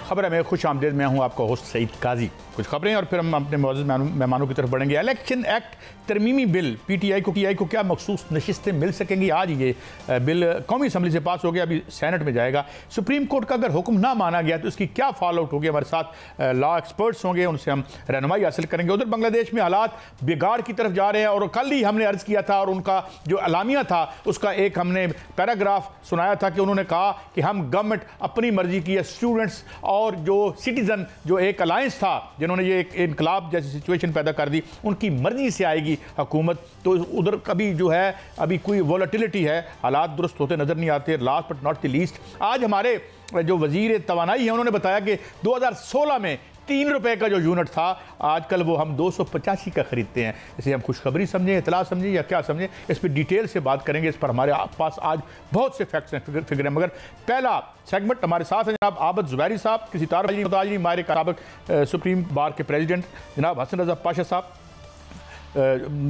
खबर में खुश आमदेद। मैं हूँ आपका होस्ट सईद काजी। कुछ खबरें और फिर हम अपने मौजूद मेहमानों की तरफ बढ़ेंगे। इलेक्शन एक्ट तरमीमी बिल पीटीआई को क्या मखसूस नशिस्तें मिल सकेंगी? आज ये बिल कौमी असम्बली से पास हो गया, अभी सेनेट में जाएगा। सुप्रीम कोर्ट का अगर हुक्म ना माना गया तो इसकी क्या फॉल आउट होगी? हमारे साथ लॉ एक्सपर्ट्स होंगे, उनसे हम रहनुमाई हासिल करेंगे। उधर बांग्लादेश में हालात बिगाड़ की तरफ जा रहे हैं और कल ही हमने अर्ज़ किया था और उनका जो अलामिया था उसका एक हमने पैराग्राफ सुनाया था कि उन्होंने कहा कि हम गवर्नमेंट अपनी मर्जी की है, स्टूडेंट्स और जो सिटीज़न जो एक अलायंस था जिन्होंने ये एक इनकलाब जैसी सिचुएशन पैदा कर दी, उनकी मर्जी से आएगी हुकूमत। तो उधर कभी जो है अभी कोई वॉलेटिलिटी है, हालात दुरुस्त होते नज़र नहीं आते। Last but not the least, आज हमारे जो वजीर तवानाई है उन्होंने बताया कि 2016 में 3 रुपए का जो यूनिट था आजकल वो हम 285 का खरीदते हैं। इसे हम खुशखबरी समझें, इतला समझें या क्या समझें, इस पर डिटेल से बात करेंगे। इस पर हमारे पास आज बहुत से फैक्ट्स हैं, फिगर हैं। मगर पहला सेगमेंट हमारे साथ है जनाब आबद ज़ुबैरी साहब, किसी तारफ़ नहीं, हमारे साबिक़ सुप्रीम बार के प्रेसिडेंट जनाब हसन रज़ा पाशा साहब,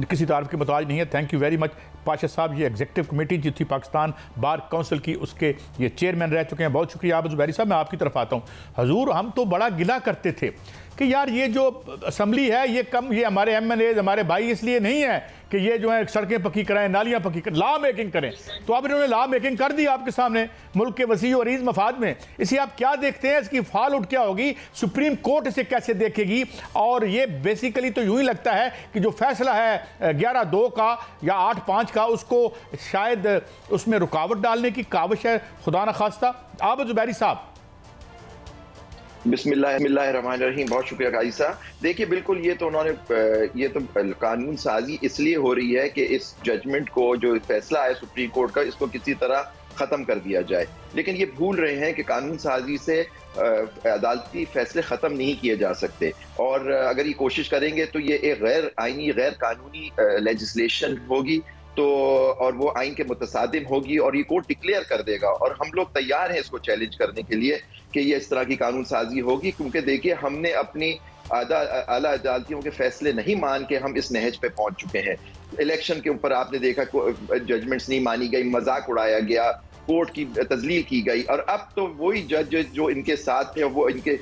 किसी तारीफ के मुताज नहीं है। Thank you very much Pasha साहब। ये एग्जीक्यूटिव कमेटी जो थी पाकिस्तान बार काउंसिल की, उसके ये चेयरमैन रह चुके हैं। बहुत शुक्रिया आबद ज़ुबैरी साहब। मैं आपकी तरफ आता हूँ। हजूर, हम तो बड़ा गिला करते थे कि यार ये जो असम्बली है ये हमारे MLAs हमारे भाई इसलिए नहीं है कि ये जो है सड़कें पक्की कराएं, नालियाँ पक्की करें, लॉ मेकिंग करें। तो अब इन्होंने लॉ मेकिंग कर दी आपके सामने मुल्क के वसी और अरीज मफाद में। इसे आप क्या देखते हैं? इसकी फॉल आउट क्या होगी? सुप्रीम कोर्ट इसे कैसे देखेगी? और ये बेसिकली तो यूं ही लगता है कि जो फैसला है 11-2 का या 8-5 का, उसको शायद उसमें रुकावट डालने की काविश है, खुदा न खास्ता। आबद ज़ुबैरी साहब। बिस्मिल्लाहिर्रहमानिर्रहीम। बहुत शुक्रिया काजी साहब। देखिए, बिल्कुल ये तो कानून साजी इसलिए हो रही है कि इस जजमेंट को, जो फैसला है सुप्रीम कोर्ट का, इसको किसी तरह ख़त्म कर दिया जाए। लेकिन ये भूल रहे हैं कि कानून साजी से अदालती फैसले ख़त्म नहीं किए जा सकते, और अगर ये कोशिश करेंगे तो ये एक गैर आइनी, गैर कानूनी लेजिस्लेशन होगी, तो और वो आइन के मुतसादिम होगी और ये कोर्ट डिक्लेयर कर देगा। और हम लोग तैयार हैं इसको चैलेंज करने के लिए कि ये इस तरह की कानून साजी होगी, क्योंकि देखिए हमने अपनी आला अदालतियों के फैसले नहीं मान के हम इस नहज पे पहुंच चुके हैं। इलेक्शन के ऊपर आपने देखा जजमेंट्स नहीं मानी गई, मजाक उड़ाया गया, कोर्ट की तजलील की गई, और अब तो वही जज जो इनके साथ थे वो इनके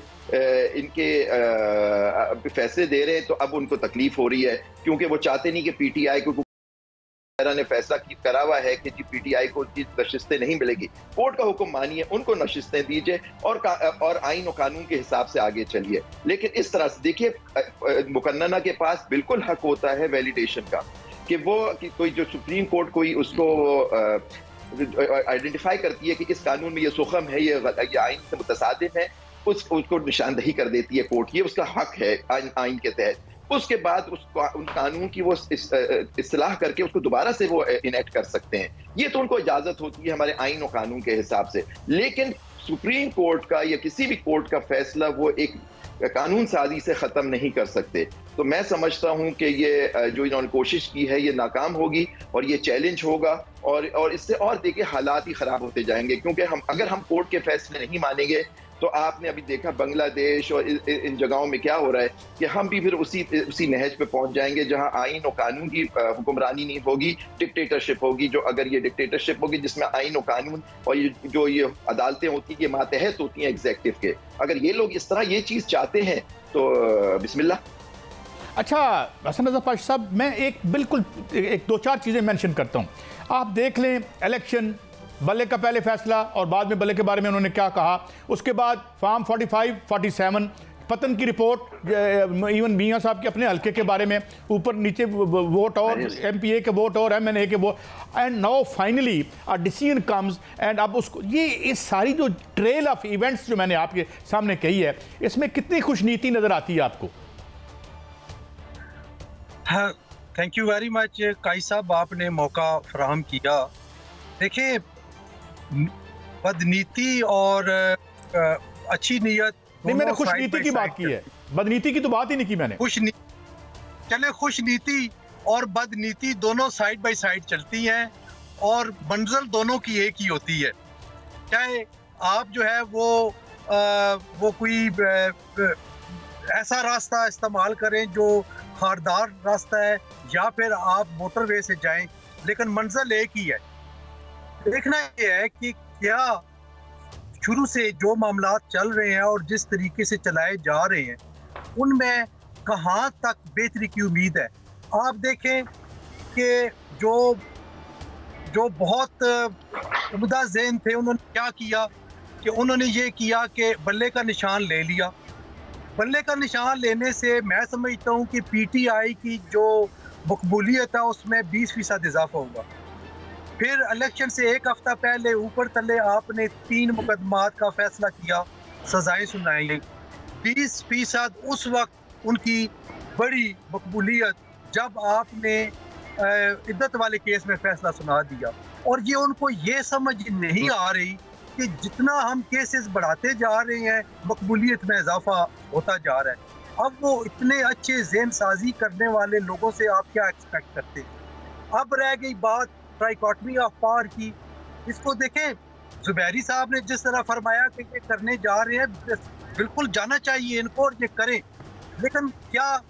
फैसले दे रहे हैं, तो अब उनको तकलीफ हो रही है, क्योंकि वो चाहते नहीं कि PTI को ने फैसला करा हुआ है कि PTI को नशिस्तें नहीं मिलेगी। कोर्ट का हुक्म मानिए, उनको नशिस्तें दीजिए और आइन और कानून के हिसाब से आगे चलिए। लेकिन इस तरह से देखिए, मुकन्नना के पास बिल्कुल हक होता है वैलिडेशन का, कि कोई जो सुप्रीम कोर्ट कोई उसको आइडेंटिफाई करती है कि इस कानून में ये सुखम है, ये आइन से मुतसादिम है, उसको निशानदही कर देती है कोर्ट। ये उसका हक है आइन के तहत। उसके बाद उन कानून की वो इस्लाह करके उसको दोबारा से वो इनेक्ट कर सकते हैं। ये तो उनको इजाजत होती है हमारे आइन और कानून के हिसाब से। लेकिन सुप्रीम कोर्ट का या किसी भी कोर्ट का फैसला वो एक कानून साजी से ख़त्म नहीं कर सकते। तो मैं समझता हूं कि ये जो इन्होंने कोशिश की है ये नाकाम होगी और ये चैलेंज होगा, और इससे और देखिए हालात ही ख़राब होते जाएंगे, क्योंकि अगर हम कोर्ट के फैसले नहीं मानेंगे तो आपने अभी देखा बांग्लादेश और इन जगहों में क्या हो रहा है कि हम भी फिर उसी नहज पे पहुंच जाएंगे जहां आइन और कानून की हुक्मरानी नहीं होगी, डिक्टेटरशिप होगी। जो अगर ये डिक्टेटरशिप होगी जिसमें आइन और कानून और ये अदालतें होती हैं, ये मातहत होती हैं एग्जीक्यूटिव के, अगर ये लोग इस तरह ये चीज़ चाहते हैं तो बिस्मिल्लाह। अच्छा हसन रज़ा पाशा साहब, मैं एक 2-4 चीज़ें मेंशन करता हूँ। आप देख लें, इलेक्शन, बल्ले का पहले फैसला और बाद में बल्ले के बारे में उन्होंने क्या कहा, उसके बाद फॉर्म 45-47, पतन की रिपोर्ट, इवन मियाँ साहब के अपने हल्के के बारे में, ऊपर नीचे वोट और MPA के वोट और MNA के vote, and now finally a decision comes. And अब उसको इस सारी जो ट्रेल ऑफ इवेंट्स जो मैंने आपके सामने कही है, इसमें कितनी खुशनीति नजर आती है आपको? हाँ, थैंक यू वेरी मच काई साहब, आपने मौका फराहम किया। देखिए, बदनीति और अच्छी नीयत, नहीं, मैंने खुशनीति की बात की है, बदनीति की तो बात ही नहीं की मैंने। खुशनीति और बदनीति दोनों साइड बाय साइड चलती हैं और मंजिल दोनों की एक ही होती है। चाहे आप जो है वो कोई ऐसा रास्ता इस्तेमाल करें जो खारदार रास्ता है, या फिर आप मोटरवे से जाएं, लेकिन मंजिल एक ही है। देखना यह है कि क्या शुरू से जो मामला चल रहे हैं और जिस तरीके से चलाए जा रहे हैं उनमें कहाँ तक बेहतरी की उम्मीद है। आप देखें कि जो बहुत उम्दा ज़हन थे उन्होंने क्या किया कि उन्होंने ये किया कि बल्ले का निशान ले लिया। बल्ले का निशान लेने से मैं समझता हूँ कि पीटीआई की जो मकबूलियत है उसमें 20% इजाफा होगा। फिर इलेक्शन से एक हफ्ता पहले ऊपर तले आपने 3 मुकदमात का फैसला किया, सजाएं सुनाई। 20% उस वक्त उनकी बड़ी मकबूलियत जब आपने इद्दत वाले केस में फैसला सुना दिया। और ये उनको ये समझ नहीं आ रही कि जितना हम केसेस बढ़ाते जा रहे हैं मकबूलियत में इजाफा होता जा रहा है। अब वो इतने अच्छे ज़हन साजी करने वाले लोगों से आप क्या एक्सपेक्ट करते हैं। अब रह गई बात ट्राइकॉटमी ऑफ पावर की। इसको देखें, जुबैरी साहब ने जिस तरह फरमाया कि ये करने जा रहे हैं, बिल्कुल जाना चाहिए इनको और ये करें, लेकिन क्या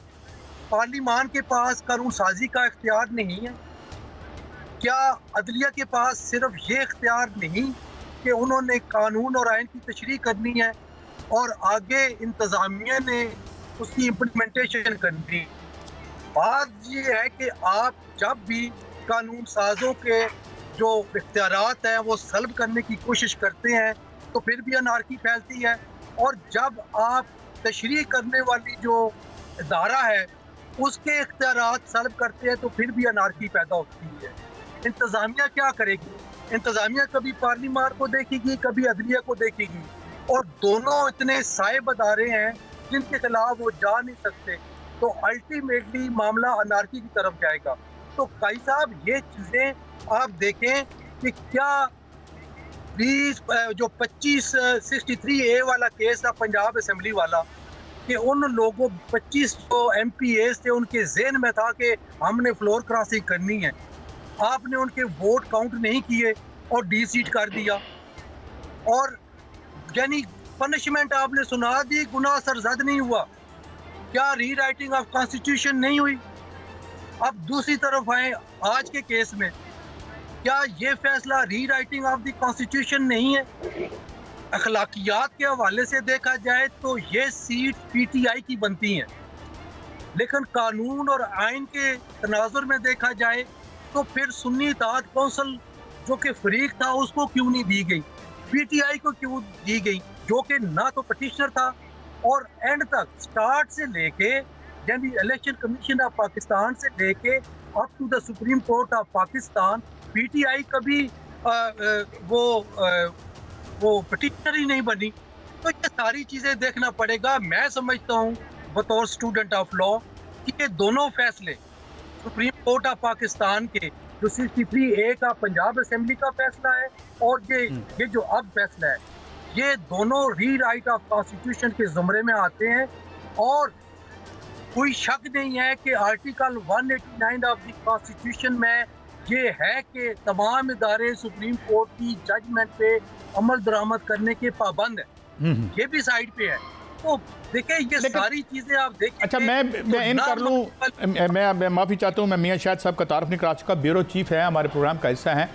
पार्लिमान के पास कानून साजी का इख्तियार नहीं है? क्या अदलिया के पास सिर्फ ये इख्तियार नहीं कि उन्होंने कानून और आइन की तशरीह करनी है और आगे इंतज़ामिया ने उसकी इम्प्लीमेंटेशन करनी? बात ये है कि आप जब भी कानून साजों के जो इख्तियारात हैं वो सल्ब करने की कोशिश करते हैं तो फिर भी अनारकी फैलती है, और जब आप तशरीह करने वाली जो इदारा है उसके इख्तियारात सल्ब करते हैं तो फिर भी अनारकी पैदा होती है। इंतज़ामिया क्या करेगी? इंतज़ामिया कभी पार्लिमान को देखेगी, कभी अदलिया को देखेगी, और दोनों इतने साहिब अदारे हैं जिनके खिलाफ वो जा नहीं सकते, तो अल्टीमेटली मामला अनारकी की तरफ जाएगा। तो काई साहब, ये चीज़ें आप देखें कि क्या 2563A वाला केस था पंजाब असेंबली वाला, कि उन लोगों 25 जो MPAs थे उनके ज़हन में था कि हमने फ्लोर क्रॉसिंग करनी है, आपने उनके वोट काउंट नहीं किए और डी-सीट कर दिया, और यानी पनिशमेंट आपने सुना दी, गुनाह सरजद नहीं हुआ। क्या री राइटिंग ऑफ कॉन्स्टिट्यूशन नहीं हुई? अब दूसरी तरफ आए आज के केस में, क्या ये फैसला री राइटिंग ऑफ द कॉन्स्टिट्यूशन नहीं है? अखलाकियात के हवाले से देखा जाए तो ये सीट पीटीआई की बनती हैं, लेकिन कानून और आइन के तनाजुर में देखा जाए तो फिर सुन्नी इत्तेहाद कौंसिल जो कि फरीक था उसको क्यों नहीं दी गई, पीटीआई को क्यों दी गई, जो कि ना तो पटिशनर था और एंड तक स्टार्ट से लेके यानी इलेक्शन कमीशन ऑफ पाकिस्तान से लेके up to the Supreme Court of Pakistan PTI कभी वो पटिशनर ही नहीं बनी। तो ये सारी चीज़ें देखना पड़ेगा। मैं समझता हूँ बतौर स्टूडेंट ऑफ लॉ कि ये दोनों फैसले सुप्रीम कोर्ट ऑफ पाकिस्तान के जो 63A का पंजाब असेंबली का फैसला है और ये जो अब फैसला है, ये दोनों री राइट ऑफ कॉन्स्टिट्यूशन के जुमरे में आते हैं। और कोई शक नहीं है कि आर्टिकल 189 ऑफ द कॉन्स्टिट्यूशन में ये है कि तमाम इदारे सुप्रीम कोर्ट की जजमेंट पे अमल दरामद करने के पाबंद है, ये भी साइड पे है। तो देखिए ये सारी चीजें आप देखिए। अच्छा, मैं इन कर लूँ, मैं माफ़ी चाहता हूँ, मैं मियाँ शाहिद साहब का तारुफ नहीं करा चुका, ब्यूरो चीफ है, हमारे प्रोग्राम का हिस्सा हैं।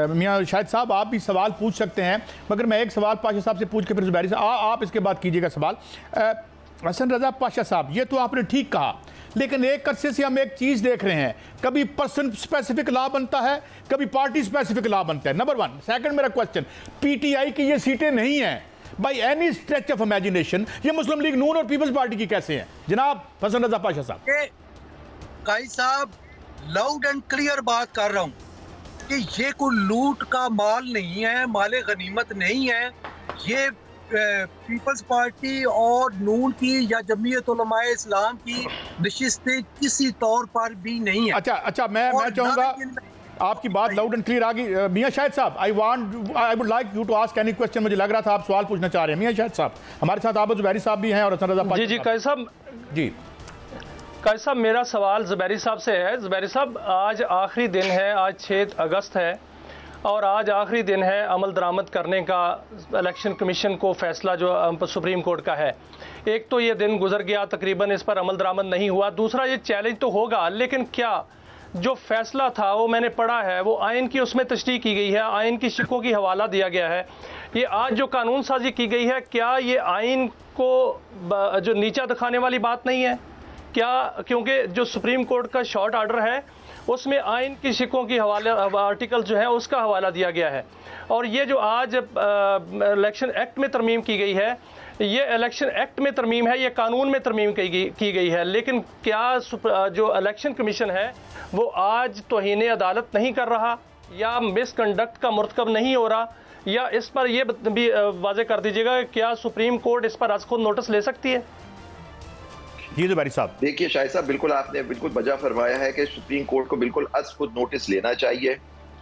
मियाँ शाहिद साहब, आप भी सवाल पूछ सकते हैं, मगर मैं एक सवाल पाशा साहब से पूछ के फिर जुबैरी साहब आप इसके बाद कीजिएगा सवाल। हसन रज़ा पाशा साहब, ये तो आपने ठीक कहा, लेकिन एक अरसे से हम एक चीज़ देख रहे हैं, कभी पर्सन स्पेसिफिक लॉ बनता है, कभी पार्टी स्पेसिफिक लॉ बनता है, नंबर 1। सेकंड मेरा क्वेश्चन, पीटीआई की ये सीटें नहीं हैं by any stretch of imagination, ये मुस्लिम लीग नून और पीपल्स पार्टी की कैसे हैं? जनाब हसन रज़ा पाशा साहब। काई साहब, लाउड एंड क्लियर बात कर रहा हूँ कि ये कोई लूट का माल नहीं है, माले गनीमत नहीं है। ये पीपल्स पार्टी और नून की या जमीयत उलमाए इस्लाम की नशिस्तें किसी तौर पर भी नहीं है। अच्छा, मैं चाहूँगा आपकी बात लाउड एंड क्लियर आ गई। मियाँ शाहिद साहब, I would like you to ask any question. मुझे लग रहा था आप सवाल पूछना चाह रहे हैं। मियाँ शाहिद साहब, हमारे साथ आबद जुबैरी साहब भी हैं और हसन रज़ा पाशा। जी काई साहब, जी काई साहब, मेरा सवाल जुबैरी साहब से है। जुबैरी साहब, आज आखिरी दिन है, आज 6 अगस्त है और आज आखिरी दिन है अमल दरामद करने का इलेक्शन कमीशन को फैसला जो सुप्रीम कोर्ट का है। एक तो ये दिन गुजर गया, तकरीबन इस पर अमल दरामद नहीं हुआ। दूसरा, ये चैलेंज तो होगा, लेकिन क्या जो फैसला था वो मैंने पढ़ा है, वो आइन की उसमें तशरीह की गई है, आइन की शिकों की हवाला दिया गया है। ये आज जो कानून साजी की गई है, क्या ये आइन को जो नीचा दिखाने वाली बात नहीं है क्या? क्योंकि जो सुप्रीम कोर्ट का शॉर्ट ऑर्डर है उसमें आइन की शिकों की हवाले आर्टिकल जो है उसका हवाला दिया गया है। और ये जो आज इलेक्शन एक्ट में तरमीम की गई है, ये इलेक्शन एक्ट में तरमीम है, ये कानून में तरमीम की गई है। लेकिन क्या जो इलेक्शन कमीशन है वो आज तौहीन अदालत नहीं कर रहा, या मिसकंडक्ट का मुर्तकब नहीं हो रहा, या इस पर यह भी वाज़ेह कर दीजिएगा क्या सुप्रीम कोर्ट इस पर आज खुद नोटिस ले सकती है? जी ज़ुबैरी साहब। देखिए शाहिद साहब, बिल्कुल आपने बिल्कुल वजह फरमाया है कि सुप्रीम कोर्ट को बिल्कुल आज खुद नोटिस लेना चाहिए,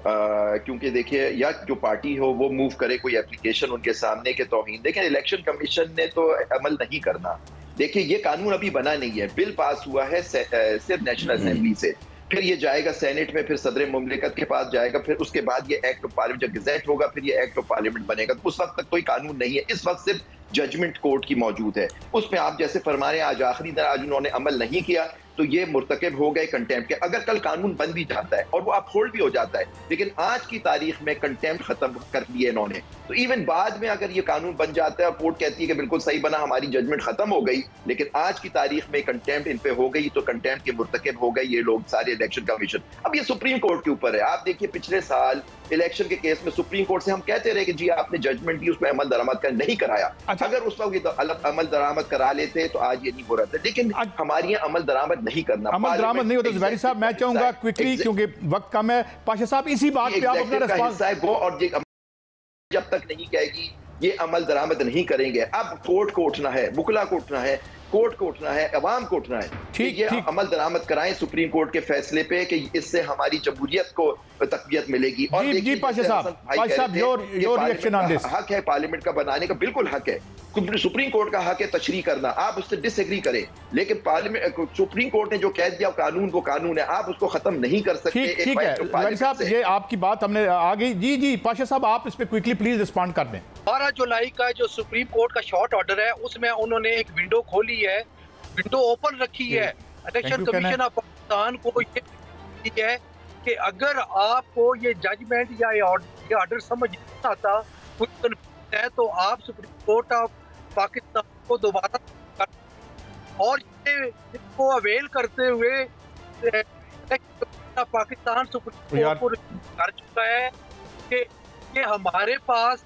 क्योंकि देखिए या जो पार्टी हो वो मूव करे कोई एप्लीकेशन उनके सामने के तौहीन। देखिए इलेक्शन कमीशन ने तो अमल नहीं करना। देखिए ये कानून अभी बना नहीं है, बिल पास हुआ है सिर्फ नेशनल असेंबली से, फिर ये जाएगा सेनेट में, फिर सदर मुमलिकत के पास जाएगा, फिर उसके बाद ये एक्ट ऑफ पार्लियामेंट जब गज़ेट होगा फिर ये एक्ट ऑफ पार्लियामेंट बनेगा। तो उस वक्त तक कोई कानून नहीं है, इस वक्त सिर्फ जजमेंट कोर्ट की मौजूद है। उसमें आप जैसे फरमा रहे हैं आज आखिरी दिन, आज उन्होंने अमल नहीं किया तो ये मुर्तकब हो गए कंटेम्प्ट के। अगर कल कानून बन भी जाता है और वो अपहोल्ड भी हो जाता है, लेकिन आज की तारीख में कंटेम्प्ट खत्म कर दिए इन्होंने, तो इवन बाद में अगर ये कानून बन जाता है और कोर्ट कहती है कि बिल्कुल सही बना, हमारी जजमेंट खत्म हो गई, लेकिन आज की तारीख में कंटेम्प्ट इन पे हो गई, तो कंटेम्प्ट के मुर्तकब हो गए ये लोग सारे इलेक्शन कमीशन। अब ये सुप्रीम कोर्ट के ऊपर है। आप देखिए पिछले साल इलेक्शन के केस में सुप्रीम कोर्ट से हम कहते रहे कि जी आपने जजमेंट दी, उसमें अमल दरामद कर नहीं कराया। अगर उस वक्त ये अमल दरामद करा लेते तो आज ये नहीं हो रहा था, लेकिन हमारी अमल दरामद नहीं करना, अमल दरामद नहीं होता। ज़ुबैरी साहब मैं चाहूंगा क्विकली, क्योंकि वक्त कम है, पाशा साहब इसी बात पे आप अपना रिस्पांस है वो, और जब तक नहीं कहेगी ये अमल दरामद नहीं करेंगे। अब कोर्ट को उठना है, वुकला को उठना है, कोर्ट को उठना है, अवाम को उठना है, ठीक ये अमल दरामद कराएं सुप्रीम कोर्ट के फैसले पे कि इससे हमारी जमहूरियत को तकवीयत मिलेगी। और जी पाशा साहब योर रिएक्शन ऑन दिस। हक है पार्लियामेंट का बनाने का, बिल्कुल हक है, सुप्रीम कोर्ट का हक है तशरीह करना, आप उससे डिसएग्री करें, लेकिन पार्लियामेंट सुप्रीम कोर्ट ने जो कह दिया कानून वो कानून है, आप उसको खत्म नहीं कर सकते। ठीक है ज़ुबैरी साहब, ये आपकी बात हमने आ गई। जी पाशा साहब आप इस पे क्विकली प्लीज रिस्पॉन्ड कर दें। 12 जुलाई का जो सुप्रीम कोर्ट का शॉर्ट ऑर्डर है उसमें उन्होंने एक विंडो खोली है, विंडो ओपन रखी है। इलेक्शन कमीशन ऑफ पाकिस्तान को ये है कि अगर आपको ये जजमेंट या ये ऑर्डर समझ नहीं आता, कुछ कन्फ्यूजन है, तो आप सुप्रीम कोर्ट ऑफ पाकिस्तान को दोबारा और इसको अवेल करते हुए पाकिस्तान सुप्रीम कोर्ट को कर चुका है कि ये हमारे पास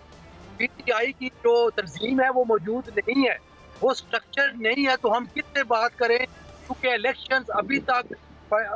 पीटीआई की जो तंजीम है वो मौजूद नहीं है, वो स्ट्रक्चर नहीं है, तो हम किससे बात करें, क्योंकि इलेक्शंस अभी तक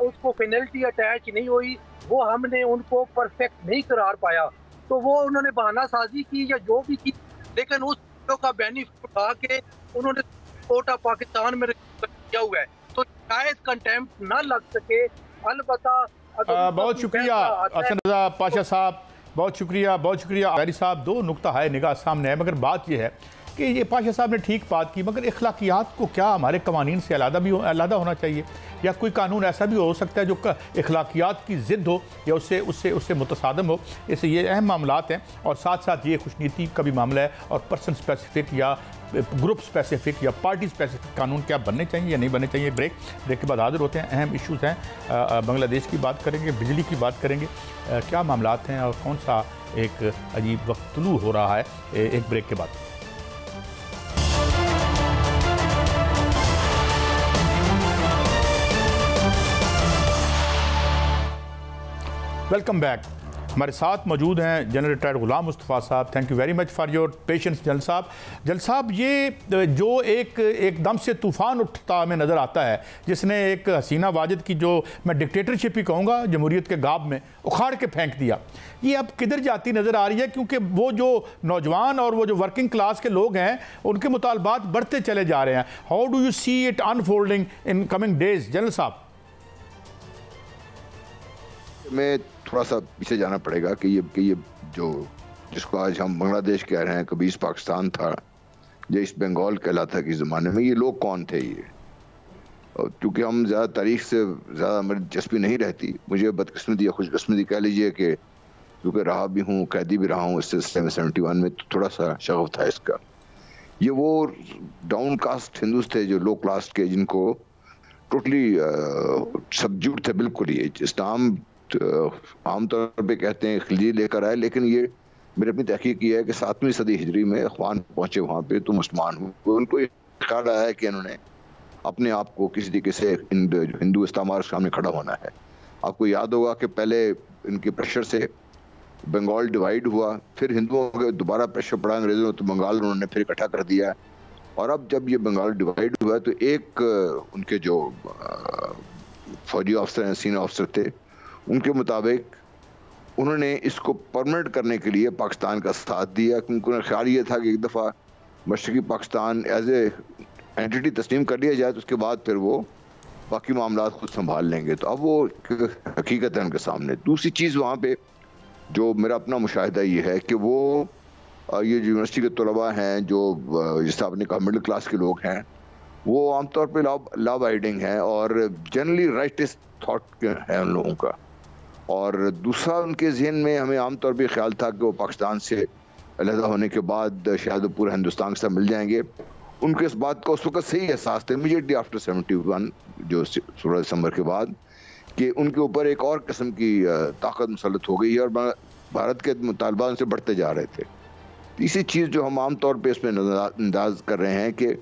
उसको पेनल्टी अटैच नहीं हुई, वो हमने उनको परफेक्ट नहीं करार पाया, तो वो उन्होंने बहाना साजी की या जो भी की, लेकिन उस का बेनिफिट उठा के उन्होंने कोर्ट ऑफ पाकिस्तान में किया हुआ है, तो शायद कंटेम्प्ट ना लग सके। अलबत्ता बहुत शुक्रिया हसन रजा पाशा साहब, बहुत शुक्रिया ज़ुबैरी साहब। दो नुक्ता है निगाह सामने है, मगर बात यह है कि ये पाशा साहब ने ठीक बात की, मगर इखलाकियात को क्या हमारे कवानीन से अलहदा होना चाहिए, या कोई कानून ऐसा भी हो सकता है जो इखलाकियात की ज़िद हो या उससे मुतसादम हो। इससे ये अहम मामलात हैं, और साथ साथ ये खुशनीति का भी मामला है, और पर्सन स्पेसिफिक या ग्रुप स्पेसिफिक या पार्टी स्पेसिफिक कानून क्या बनने चाहिए या नहीं बनने चाहिए। ब्रेक के बाद हाजिर होते हैं। अहम इश्यूज़ हैं, बांग्लादेश की बात करेंगे, बिजली की बात करेंगे, क्या मामलात हैं और कौन सा एक अजीब वक्त तुलू हो रहा है, एक ब्रेक के बाद। Welcome back. हमारे साथ मौजूद हैं जनरल रिटायर्ड गुलाम मुस्तफ़ा साहब। Thank you very much for your patience. जल साहब ये जो एकदम से तूफ़ान उठता हमें नज़र आता है, जिसने एक हसीना वाजिद की जो मैं डिक्टेटरशिप ही कहूँगा जमहूरियत के गाब में उखाड़ के फेंक दिया, ये अब किधर जाती नज़र आ रही है? क्योंकि वो जो नौजवान और वो जो वर्किंग क्लास के लोग हैं उनके मुतालबात बढ़ते चले जा रहे हैं। How do you see it unfolding in coming days general साहब? में थोड़ा सा पीछे जाना पड़ेगा कि ये जो जिसको आज हम बांग्लादेश कह रहे हैं, कभी ईस्ट पाकिस्तान था, जो ईस्ट बंगाल कहलाता कि ज़माने में, ये लोग कौन थे ये? और क्योंकि हम ज़्यादा तारीख से ज़्यादा हमारी दिलचस्पी नहीं रहती, मुझे बदकिस्मती या खुशकिस्मती कह लीजिए कि क्योंकि रहा भी हूँ, कैदी भी रहा हूँ इस सिलसिले में 71 में, तो थोड़ा सा शगफ था इसका। ये वो डाउन कास्ट हिंदूज थे जो लो क्लास के, जिनको टोटली सबज्यूड थे बिल्कुल। ये इस्लाम आमतौर पे कहते हैं खिलजी लेकर आए, लेकिन ये मैंने अपनी तहकीक की है कि 7वीं सदी हिजरी में अफगान पहुंचे वहाँ पे तो मुसलमान हुए। उनको ख्याल आया कि इन्होंने अपने आप को किसी तरीके से हिंदू इस्लामार के सामने खड़ा होना है। आपको याद होगा कि पहले इनके प्रेशर से बंगाल डिवाइड हुआ, फिर हिंदुओं के दोबारा प्रेशर पड़ा अंग्रेजों ने तो बंगाल उन्होंने फिर इकट्ठा कर दिया। और अब जब ये बंगाल डिवाइड हुआ तो एक उनके जो फौजी अफसर हैं, सीनियर अफसर थे, उनके मुताबिक उन्होंने इसको परमानेंट करने के लिए पाकिस्तान का साथ दिया, क्योंकि उनका ख्याल ये था कि एक दफ़ा मशरक़ी पाकिस्तान एज ए एंटिटी तस्लीम कर लिया जाए तो उसके बाद फिर वो बाकी मामला खुद संभाल लेंगे। तो अब वो हकीकत है उनके सामने। दूसरी चीज़ वहाँ पे जो मेरा अपना मुशाहिदा ये है कि वो ये यूनिवर्सिटी के तलबा हैं जो जिससे आपने कहा मिडिल क्लास के लोग हैं, वो आमतौर पे लॉ अबाइडिंग हैं और जनरली राइटिस्ट थॉट है उन लोगों का। और दूसरा उनके जहन में हमें आमतौर पे ख्याल था कि वो पाकिस्तान से अलहदा होने के बाद शायद वो पूरे हिंदुस्तान के साथ मिल जाएंगे। उनको इस बात का उस वक्त सही एहसास था इमीडिएटली आफ्टर 71 जो 16 दिसंबर के बाद कि उनके ऊपर एक और किस्म की ताकत मुसल्लत हो गई है और भारत के मुतालबात से बढ़ते जा रहे थे। तीसरी चीज़ जो हम आमतौर पे इसमें अंदाज कर रहे हैं कि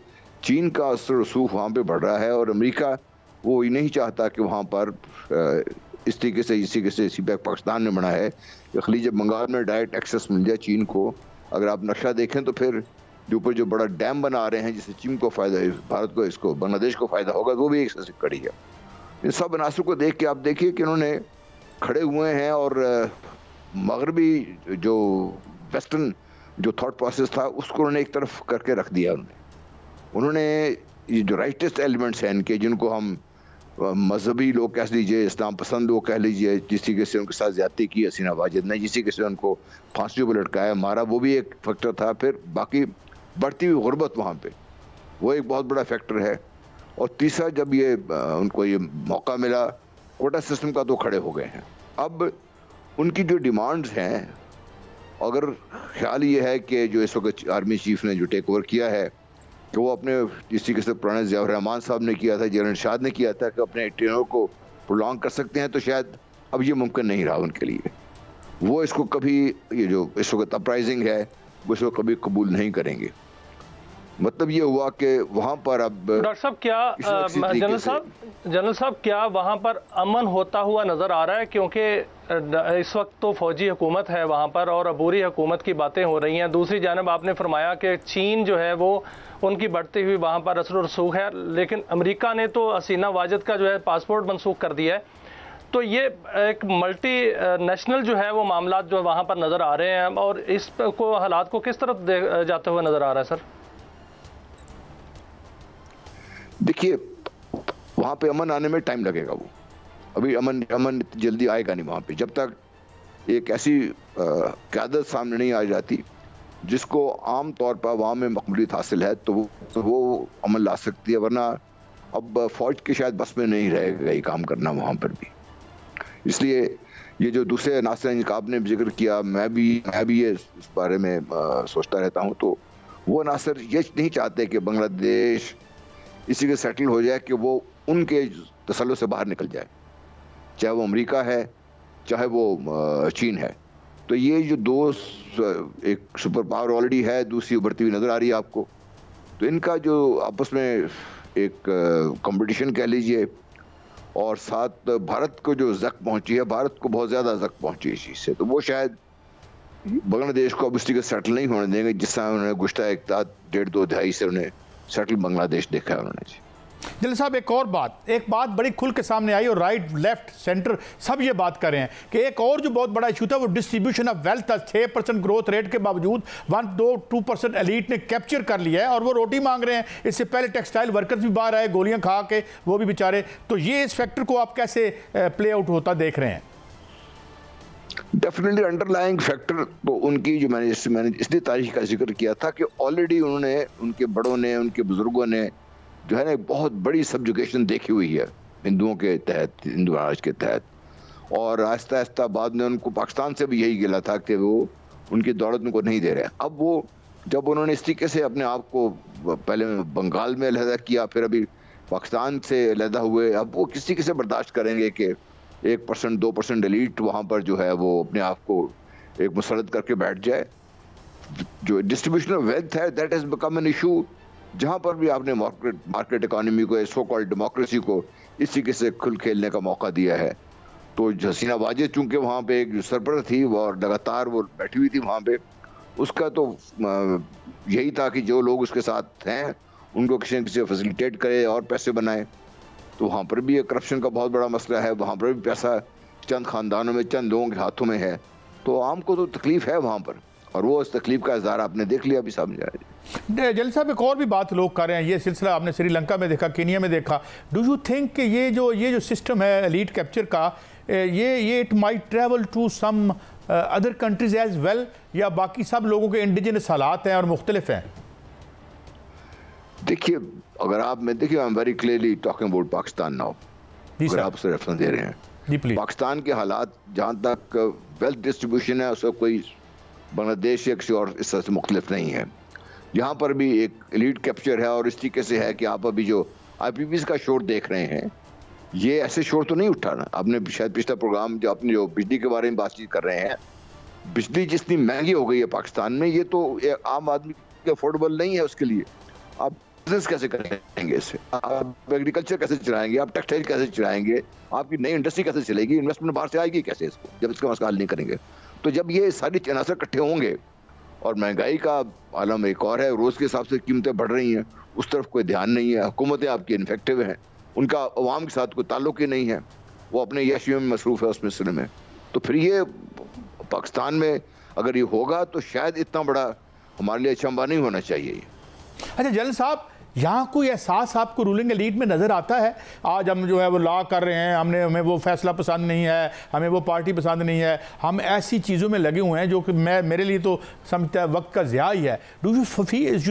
चीन का असर रसूख वहाँ पे बढ़ रहा है और अमेरिका वो ये नहीं चाहता कि वहाँ पर इस तरीके से इसी पैक पाकिस्तान ने बना है कि खलीज बंगाल में डायरेक्ट एक्सेस मिल जाए चीन को। अगर आप नक्शा देखें तो फिर जो ऊपर जो बड़ा डैम बना रहे हैं जिससे चीन को फ़ायदा है, भारत को, इसको बांग्लादेश को फ़ायदा होगा, वो भी एक से कड़ी है। इन सब अनासर को देख के आप देखिए कि उन्होंने खड़े हुए हैं और मगरबी जो वेस्टर्न जो थॉट प्रोसेस था उसको उन्होंने एक तरफ करके रख दिया। उन्होंने ये जो राइटेस्ट एलिमेंट्स हैं इनके, जिनको हम मजहबी लोग कह लीजिए, इस्लाम पसंद लोग कह लीजिए, जिस तरीके से उनके साथ ज्यादती की हसीना वाजिद ने, जिस तरीके से उनको फांसियों पर लटकाया मारा, वो भी एक फैक्टर था। फिर बाकी बढ़ती हुई गुर्बत वहाँ पे वो एक बहुत बड़ा फैक्टर है। और तीसरा जब ये उनको ये मौका मिला कोटा सिस्टम का तो खड़े हो गए हैं। अब उनकी जो डिमांड्स हैं, अगर ख्याल ये है कि जो इस वक्त आर्मी चीफ ने जो टेक ओवर किया है कि वो अपने जिस तरीके से पुराने ज़ियाउर रहमान साहब ने किया था, जनरल शाद ने किया था कि अपने टेनर को प्रोलॉन्ग कर सकते हैं, तो शायद अब ये मुमकिन नहीं रहा उनके लिए। वो इसको कभी ये जो इस वक्त अपराइजिंग है वो इसको कभी कबूल नहीं करेंगे। मतलब ये हुआ कि वहाँ पर अब डॉक्टर साहब क्या जनरल साहब क्या वहाँ पर अमन होता हुआ नज़र आ रहा है? क्योंकि इस वक्त तो फौजी हुकूमत है वहाँ पर और अबूरी हुकूमत की बातें हो रही हैं। दूसरी जानब आपने फरमाया कि चीन जो है वो उनकी बढ़ती हुई वहाँ पर असर रसूख है, लेकिन अमेरिका ने तो हसीना वाजिद का जो है पासपोर्ट मनसूख कर दिया है। तो ये एक मल्टी नेशनल जो है वो मामला जो वहाँ पर नज़र आ रहे हैं और इस को हालात को किस तरफ जाते हुए नज़र आ रहा है सर? देखिए वहाँ पे अमन आने में टाइम लगेगा। वो अभी अमन जल्दी आएगा नहीं वहाँ पे जब तक एक ऐसी क़यादत सामने नहीं आ जाती जिसको आम तौर पर अवाम में मकबूलियत हासिल है, तो वो अमन ला सकती है। वरना अब फौज के शायद बस में नहीं रहेगा ये काम करना वहाँ पर भी। इसलिए ये जो दूसरे नासर जिनका आपने जिक्र किया, मैं भी ये इस बारे में सोचता रहता हूँ, तो वो नासर ये नहीं चाहते कि बांग्लादेश इसी के सेटल हो जाए कि वो उनके तसल्लुत से बाहर निकल जाए, चाहे वो अमेरिका है चाहे वो चीन है। तो ये जो दो एक सुपर पावर ऑलरेडी है, दूसरी उभरती हुई नज़र आ रही है आपको, तो इनका जो आपस में एक कंपटीशन कह लीजिए, और साथ भारत को जो जख्म पहुंची है, भारत को बहुत ज़्यादा जख्म पहुंची इस चीज़ से, तो वो शायद बांग्लादेश को अब इस तरीके सेटल नहीं होने देंगे जिस तरह उन्होंने गुज़श्ता 1-2 दहाई से उन्हें सेटल बांग्लादेश देखा है उन्होंने। जी जल साहब एक बात बड़ी खुल के सामने आई और राइट लेफ्ट सेंटर सब ये बात कर रहे हैं कि एक और जो बहुत बड़ा इशू था वो डिस्ट्रीब्यूशन ऑफ वेल्थ था। 6% ग्रोथ रेट के बावजूद 1-2% एलीट ने कैप्चर कर लिया है और वो रोटी मांग रहे हैं। इससे पहले टेक्सटाइल वर्कर्स भी बाहर आए गोलियां खा के, वो भी बेचारे। तो ये इस फैक्टर को आप कैसे प्ले आउट होता देख रहे हैं? डेफिनेटली अंडरलाइंग फैक्टर तो उनकी जो मैंने इसलिए तारीख का जिक्र किया था कि ऑलरेडी उन्होंने, उनके बड़ों ने, उनके बुजुर्गों ने जो है ना बहुत बड़ी सब्जुगेशन देखी हुई है हिंदुओं के तहत, हिंदू राज के तहत, और आहिस्ता आहिस्ता बाद में उनको पाकिस्तान से भी यही गिला था कि वो उनकी दौलत उनको नहीं दे रहे। अब वो जब उन्होंने इस तरीके से अपने आप को पहले बंगाल में अलहदा किया, फिर अभी पाकिस्तान से अलहदा हुए, अब वो किसी किसे बर्दाश्त करेंगे कि 1% 2% एलीट वहाँ पर जो है वो अपने आप को एक मुसलत करके बैठ जाए। जो डिस्ट्रीब्यूशन ऑफ वेल्थ है that has become an issue, जहाँ पर भी आपने मार्केट इकोनॉमी को, सो कॉल्ड डेमोक्रेसी को इस तरीके से खुल खेलने का मौका दिया है। तो हसीना वाजिद चूंकि वहाँ पे एक सरपरस्त थी और लगातार वो बैठी हुई थी वहाँ पे, उसका तो यही था कि जो लोग उसके साथ हैं उनको किसी न किसी फैसिलिटेट करे और पैसे बनाए। तो वहाँ पर भी एक करप्शन का बहुत बड़ा मसला है, वहाँ पर भी पैसा चंद खानदानों में, चंद लोगों के हाथों में है। तो आम को तो तकलीफ है वहाँ पर, और वो इस तकलीफ का इज़हार आपने देख लिया अभी सामने आया। जल साहब, एक और भी बात लोग कर रहे हैं, ये सिलसिला आपने श्रीलंका में देखा, केनिया में देखा। डू यू थिंक कि ये जो सिस्टम है एलीट कैप्चर का, ये it might travel to some other countries as well, या बाकी सब लोगों के इंडिजिनस हालात हैं और मुख्तलिफ हैं? देखिए, अगर आप, मैं देखिए, I am very clearly talking about Pakistan now, अगर आप उसे रेफरेंस दे रहे हैं पाकिस्तान के हालात, जहाँ तक वेल्थ डिस्ट्रीब्यूशन है उसका कोई बांग्लादेश या किसी और इस तरह से मुख्तलिफ नहीं है। यहाँ पर भी एक एलीट कैप्चर है, और इस तरीके से है कि आप अभी जो IPPs का शोर देख रहे हैं, ये ऐसे शोर तो नहीं उठा ना। आपने शायद पिछला प्रोग्राम जो आपने जो बिजली के बारे में बातचीत कर रहे हैं, बिजली जितनी महंगी हो गई है पाकिस्तान में, ये तो आम आदमी के अफोर्डेबल नहीं है। उसके लिए आप बिजनेस कैसे करेंगे, इससे आप एग्रीकल्चर कैसे चलाएंगे, आप टेक्सटाइल कैसे चलाएंगे, आपकी नई इंडस्ट्री कैसे चलेगी, इन्वेस्टमेंट बाहर से आएगी कैसे इसको, जब इसका मसला हल नहीं करेंगे। तो जब ये सारी अनासर इकट्ठे होंगे, और महंगाई का आलम एक और है, रोज के हिसाब से कीमतें बढ़ रही हैं, उस तरफ कोई ध्यान नहीं है। हुकूमतें आपकी इन्फेक्टिव हैं, उनका अवाम के साथ कोई ताल्लुक ही नहीं है, वो अपने यशियों में मसरूफ है उस मिसरे में। तो फिर ये पाकिस्तान में अगर ये होगा तो शायद इतना बड़ा हमारे लिए अचंभा नहीं होना चाहिए। अच्छा जनरल साहब, यहाँ कोई एहसास आपको रूलिंग एलीट में नज़र आता है? आज हम जो है वो लॉ कर रहे हैं, हमें वो फैसला पसंद नहीं है, हमें वो पार्टी पसंद नहीं है, हम ऐसी चीज़ों में लगे हुए हैं जो कि मेरे लिए तो समझता है वक्त का ज़िया ही है। Do you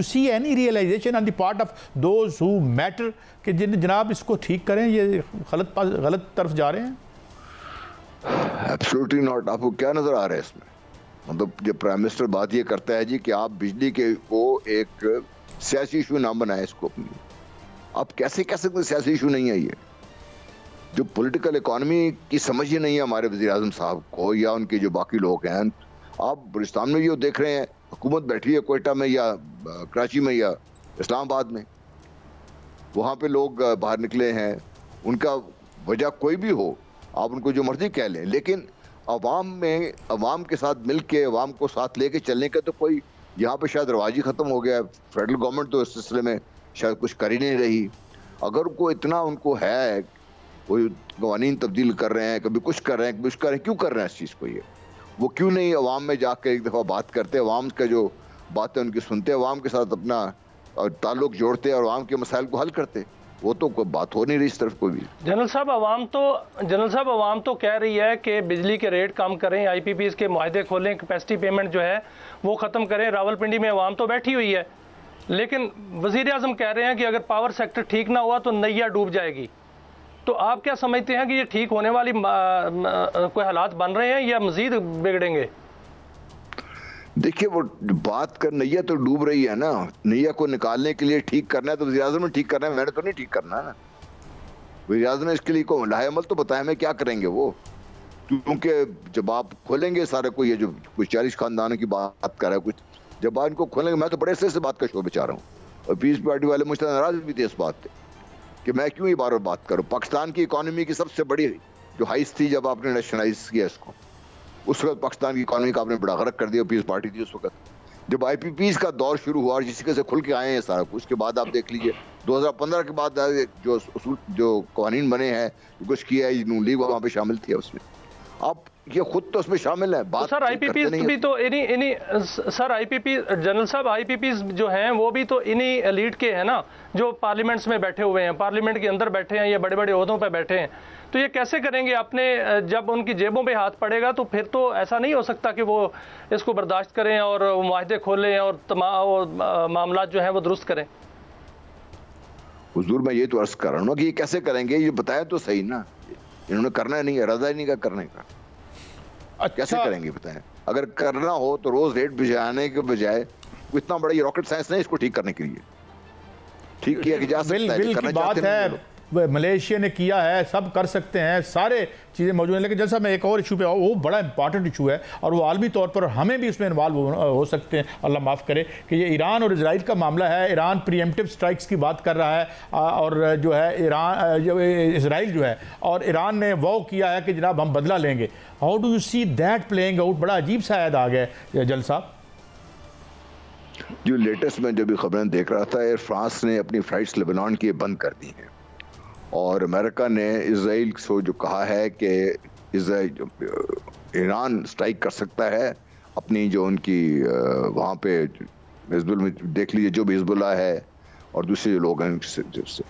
see any realization on the part of those who matter कि जनाब इसको ठीक करें, ये गलत तरफ जा रहे हैं? Absolutely not. आपको क्या नज़र आ रहा है इसमें? मतलब जब प्राइम मिनिस्टर बात ये करता है जी कि आप बिजली के को एक सियासी इशू ना बनाए इसको अपनी, आप कैसे कह सकते सियासी इशू नहीं है ये? जो पॉलिटिकल इकोनॉमी की समझ ही नहीं है हमारे वज़ीर आज़म साहब को या उनके जो बाकी लोग हैं। आप बलूचिस्तान में भी देख रहे हैं, हुकूमत बैठी है कोयटा में या कराची में या इस्लामाबाद में, वहाँ पे लोग बाहर निकले हैं, उनका वजह कोई भी हो, आप उनको जो मर्जी कह लें, लेकिन अवाम के साथ मिल के, अवाम को साथ लेके चलने का तो कोई यहाँ पे शायद रवाजी ख़त्म हो गया है। फेडरल गवर्नमेंट तो इस सिलसिले में शायद कुछ कर ही नहीं रही। अगर को इतना उनको है, कोई कवानीन तब्दील कर रहे हैं, कभी कुछ कर रहे हैं, कभी कुछ कर रहे हैं, क्यों कर रहे हैं इस चीज़ को? ये वो क्यों नहीं अवाम में जाकर एक दफ़ा बात करते, अवाम का जो बातें उनकी सुनते, अवाम के साथ अपना ताल्लुक जोड़ते और अवाम के मसाइल को हल करते? वो तो कोई बात हो नहीं रही इस तरफ कोई भी। जनरल साहब, अवाम तो कह रही है कि बिजली के रेट कम करें, IPPs के मुआहदे खोलें, कैपेसिटी पेमेंट जो है वो ख़त्म करें। रावलपिंडी में अवाम तो बैठी हुई है, लेकिन वज़ीर आज़म कह रहे हैं कि अगर पावर सेक्टर ठीक ना हुआ तो नैया डूब जाएगी। तो आप क्या समझते हैं कि ये ठीक होने वाली कोई हालात बन रहे हैं या मज़ीद बिगड़ेंगे? देखिए, वो बात कर, नैया तो डूब रही है ना, नैया को निकालने के लिए ठीक करना है तो वज़ीर आज़म ने ठीक करना है, मैंने तो नहीं ठीक करना है ना। वज़ीर आज़म ने इसके लिए को लाहे अमल तो बताया, मैं क्या करेंगे वो, क्योंकि जब आप खोलेंगे सारे को, ये जो कुछ 40 खानदानों की बात कर रहा है, कुछ जब आप इनको खोलेंगे, मैं तो बड़े से बात का शोर बचा रहा हूँ, और पीस पार्टी वाले मुझसे नाराज भी थे इस बात से कि मैं क्यों ये बार बार बात करूँ। पाकिस्तान की इकॉनमी की सबसे बड़ी जो हाइस थी जब आपने नेशनलाइज किया इसको, उस वक्त पाकिस्तान की इकॉनमी का आपने बड़ा गरक कर दिया, पीस पार्टी थी उस वक्त। जब IPPs का दौर शुरू हुआ और जिस से खुल के आए हैं सारा कुछ, उसके बाद आप देख लीजिए 2015 के बाद जो कवानीन बने हैं, कुछ किया है, नून लीग वहाँ पे शामिल थी उसमें, आप ये खुद तो उसमें शामिल है। बात सर IPPs भी तो जनरल साहब IPPs जो हैं वो भी तो इन्हीं एलीट के हैं ना, जो पार्लियामेंट्स में बैठे हुए हैं, पार्लियामेंट के अंदर बैठे हैं या बड़े बड़े ओहदों पर बैठे हैं। तो ये कैसे करेंगे अपने, जब उनकी जेबों पे हाथ पड़ेगा तो फिर तो ऐसा नहीं हो सकता कि वो इसको बर्दाश्त करें और मुआहदे खोलें और तमाम मामला जो है वो दुरुस्त करें। हुजूर, मैं ये तो अर्ज कर रहा हूँ ना कि ये कैसे करेंगे, ये बताया तो सही ना, इन्होंने करना नहीं है, रजा नहीं का करने का। अच्छा, कैसे करेंगे बताएं? अगर करना हो तो रोज रेट भिजाने के बजाय, इतना बड़ा ये रॉकेट साइंस नहीं इसको ठीक करने के लिए। ठीक किया कि जा सकता है, बिल की बात है, मलेशिया ने किया है, सब कर सकते हैं, सारे चीज़ें मौजूद हैं। लेकिन जैसा मैं एक और इशू पे वो बड़ा इंपॉर्टेंट इशू है और वो आलमी तौर पर हमें भी इसमें इन्वॉल्व हो सकते हैं, अल्लाह माफ़ करे, कि ये ईरान और इजराइल का मामला है। ईरान प्रीएम्प्टिव स्ट्राइक्स की बात कर रहा है और जो है ईरान जो इजराइल जो है और ईरान ने वो किया है कि जनाब हम बदला लेंगे। How do you see that playing out? बड़ा अजीब सा याद आ गया जल साहब। जो लेटेस्ट में जो भी खबरें देख रहा था, एयर फ्रांस ने अपनी फ्लाइट्स लेबनान की बंद कर दी हैं और अमेरिका ने इजराइल को जो कहा है कि ईरान स्ट्राइक कर सकता है अपनी जो उनकी वहाँ पे हिजबुल में देख लीजिए जो भी हिजबुल्लाह है और दूसरे जो लोग हैं उससे,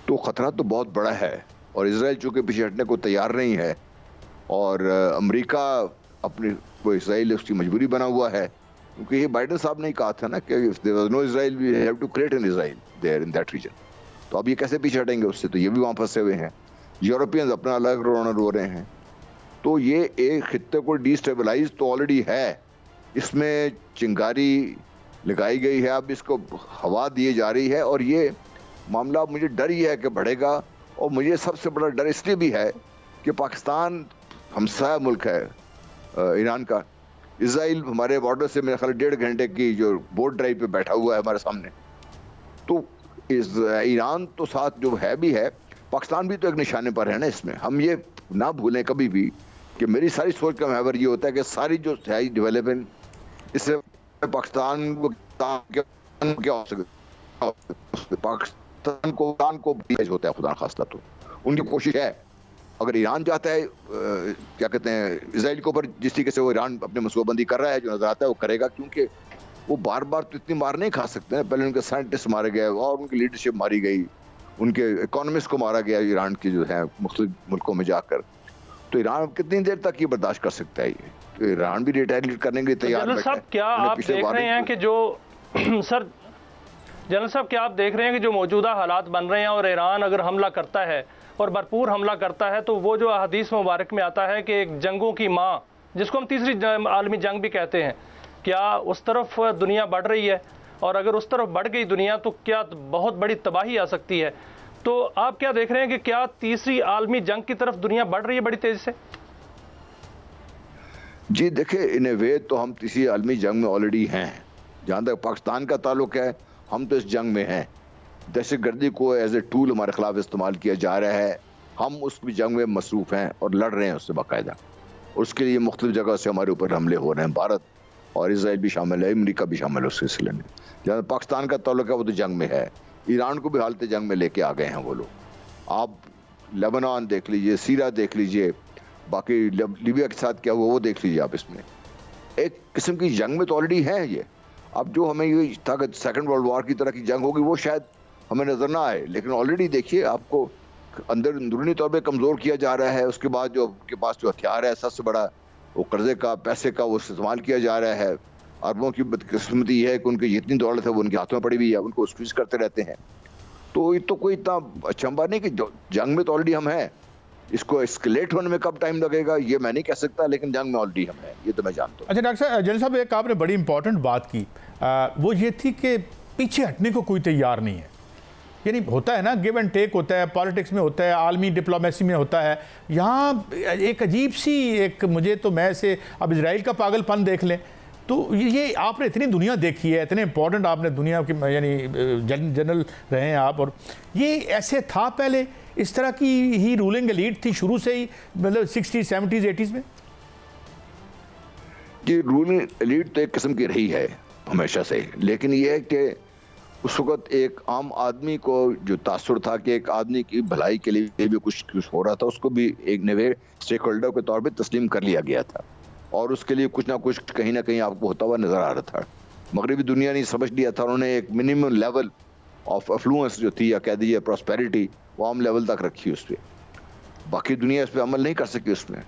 तो ख़तरा तो बहुत बड़ा है और इजराइल चूँकि पीछे हटने को तैयार नहीं है और अमेरिका अपनी वो इजराइल उसकी मजबूरी बना हुआ है, क्योंकि ये बाइडेन साहब ने कहा था ना कि if there was no Israel we have to create an Israel there in that region. तो अब ये कैसे पीछे हटेंगे उससे? तो ये भी वहाँ फंसे हुए हैं। यूरोपियंस अपना अलग रो रहे हैं। तो ये एक खित्ते को डिस्टेबलाइज तो ऑलरेडी है, इसमें चिंगारी लगाई गई है, अब इसको हवा दी जा रही है और ये मामला मुझे डर ही है कि बढ़ेगा। और मुझे सबसे बड़ा डर इसलिए भी है कि पाकिस्तान हमसाया मुल्क है ईरान का, इजराइल हमारे बॉर्डर से मेरे ख्याल 1.5 घंटे की जो बोट ड्राइव पे बैठा हुआ है हमारे सामने। तो ईरान तो साथ जो है भी है, पाकिस्तान भी तो एक निशाने पर है ना इसमें। हम ये ना भूलें कभी भी कि मेरी सारी सोच का महवर ये होता है कि सारी जो है डेवलपमेंट, इससे पाकिस्तान को क्या हो सकता, पाकिस्तान को भी होता है खुदा खास्ता। तो उनकी कोशिश है, अगर ईरान चाहता है क्या कहते हैं इजराइल के ऊपर जिस तरीके से वो ईरान अपने मनसूबाबंदी कर रहा है, जो नजर आता है वो करेगा, क्योंकि वो बार बार तो इतनी मार नहीं खा सकते हैं। पहले उनके साइंटिस्ट मारे गए और उनकी लीडरशिप मारी गई, उनके इकोनॉमिस्ट को मारा गया ईरान की जो है मुख्तलिफ मुल्कों में जाकर। तो ईरान कितनी देर तक ये बर्दाश्त कर सकता है? ये तो ईरान भी रिटेलिएट करने के लिए तैयार है। साहब क्या आप देख रहे हैं कि जो सर जनरल साहब क्या आप देख रहे हैं कि जो मौजूदा हालात बन रहे हैं और ईरान अगर हमला करता है और भरपूर हमला करता है, तो वो जो हदीस मुबारक में आता है कि एक जंगों की माँ, जिसको हम तीसरी आलमी जंग भी कहते हैं, क्या उस तरफ दुनिया बढ़ रही है? और अगर उस तरफ बढ़ गई दुनिया तो क्या बहुत बड़ी तबाही आ सकती है? तो आप क्या देख रहे हैं कि क्या तीसरी आलमी जंग की तरफ दुनिया बढ़ रही है बड़ी तेजी से? जी देखिए, इन ए वे तो हम तीसरी आलमी जंग में ऑलरेडी हैं। जहाँ तक पाकिस्तान का ताल्लुक है, हम तो इस जंग में हैं। दहशतगर्दी को एज ए टूल हमारे खिलाफ इस्तेमाल किया जा रहा है, हम उस जंग में मसरूफ़ हैं और लड़ रहे हैं उससे बाकायदा। उसके लिए मुख्तलिफ जगह से हमारे ऊपर हमले हो रहे हैं, भारत और इजराइल भी शामिल है, अमेरिका भी शामिल है उस सिलसिले में। जहाँ पाकिस्तान का ताल्लुक है वो तो जंग में है, ईरान को भी हालत जंग में लेके आ गए हैं वो लोग। आप लेबनान देख लीजिए, सीरिया देख लीजिए, बाकी लीबिया के साथ क्या हुआ वो देख लीजिए। आप इसमें एक किस्म की जंग में तो ऑलरेडी है ये। अब जो हमें ये ताकत सेकेंड वर्ल्ड वॉर की तरह की जंग होगी वो शायद हमें नजर ना आए, लेकिन ऑलरेडी देखिए आपको अंदरूनी तौर पे कमज़ोर किया जा रहा है। उसके बाद जो उनके पास जो हथियार है सबसे बड़ा वो कर्जे का, पैसे का वो इस्तेमाल किया जा रहा है। अरबों की बदकिस्मती है कि उनकी जितनी दौलत है वो उनके हाथों में पड़ी हुई है, उनको स्क्वीज करते रहते हैं। तो ये तो कोई इतना अचंभा नहीं कि जंग में तो ऑलरेडी हम हैं। इसको एस्केलेट होने में कब टाइम लगेगा ये मैं नहीं कह सकता, लेकिन जंग में ऑलरेडी हम हैं, ये तो मैं जानता हूँ। अच्छा डॉक्टर साहब, जनरल साहब एक आपने बड़ी इंपॉर्टेंट बात की, वो ये थी कि पीछे हटने को कोई तैयार नहीं है। यानी होता है ना, गिव एंड टेक होता है, पॉलिटिक्स में होता है, आलमी डिप्लोमेसी में होता है। यहाँ एक अजीब सी एक मुझे तो मैं से अब इजराइल का पागलपन देख लें तो ये आपने इतनी दुनिया देखी है, इतने इंपॉर्टेंट आपने दुनिया की यानी जनरल रहे हैं आप, और ये ऐसे था पहले? इस तरह की ही रूलिंग एलीट थी शुरू से ही, मतलब 60s 70s 80s में? जी रूलिंग एलीट तो एक किस्म की रही है हमेशा से, लेकिन ये है कि उस वक्त एक आम आदमी को जो तासुर था कि एक आदमी की भलाई के लिए भी कुछ हो रहा था, उसको भी एक नए स्टेक होल्डर के तौर पे तस्लीम कर लिया गया था और उसके लिए कुछ ना कुछ कहीं ना कहीं आपको होता हुआ नजर आ रहा था। मगरबी दुनिया ने समझ लिया था, उन्होंने एक मिनिमम लेवल ऑफ अफ्लुएंस जो थी या कह दीजिए प्रॉस्पेरिटी, वो आम लेवल तक रखी उस पर। बाकी दुनिया इस पर अमल नहीं कर सकी उसमें।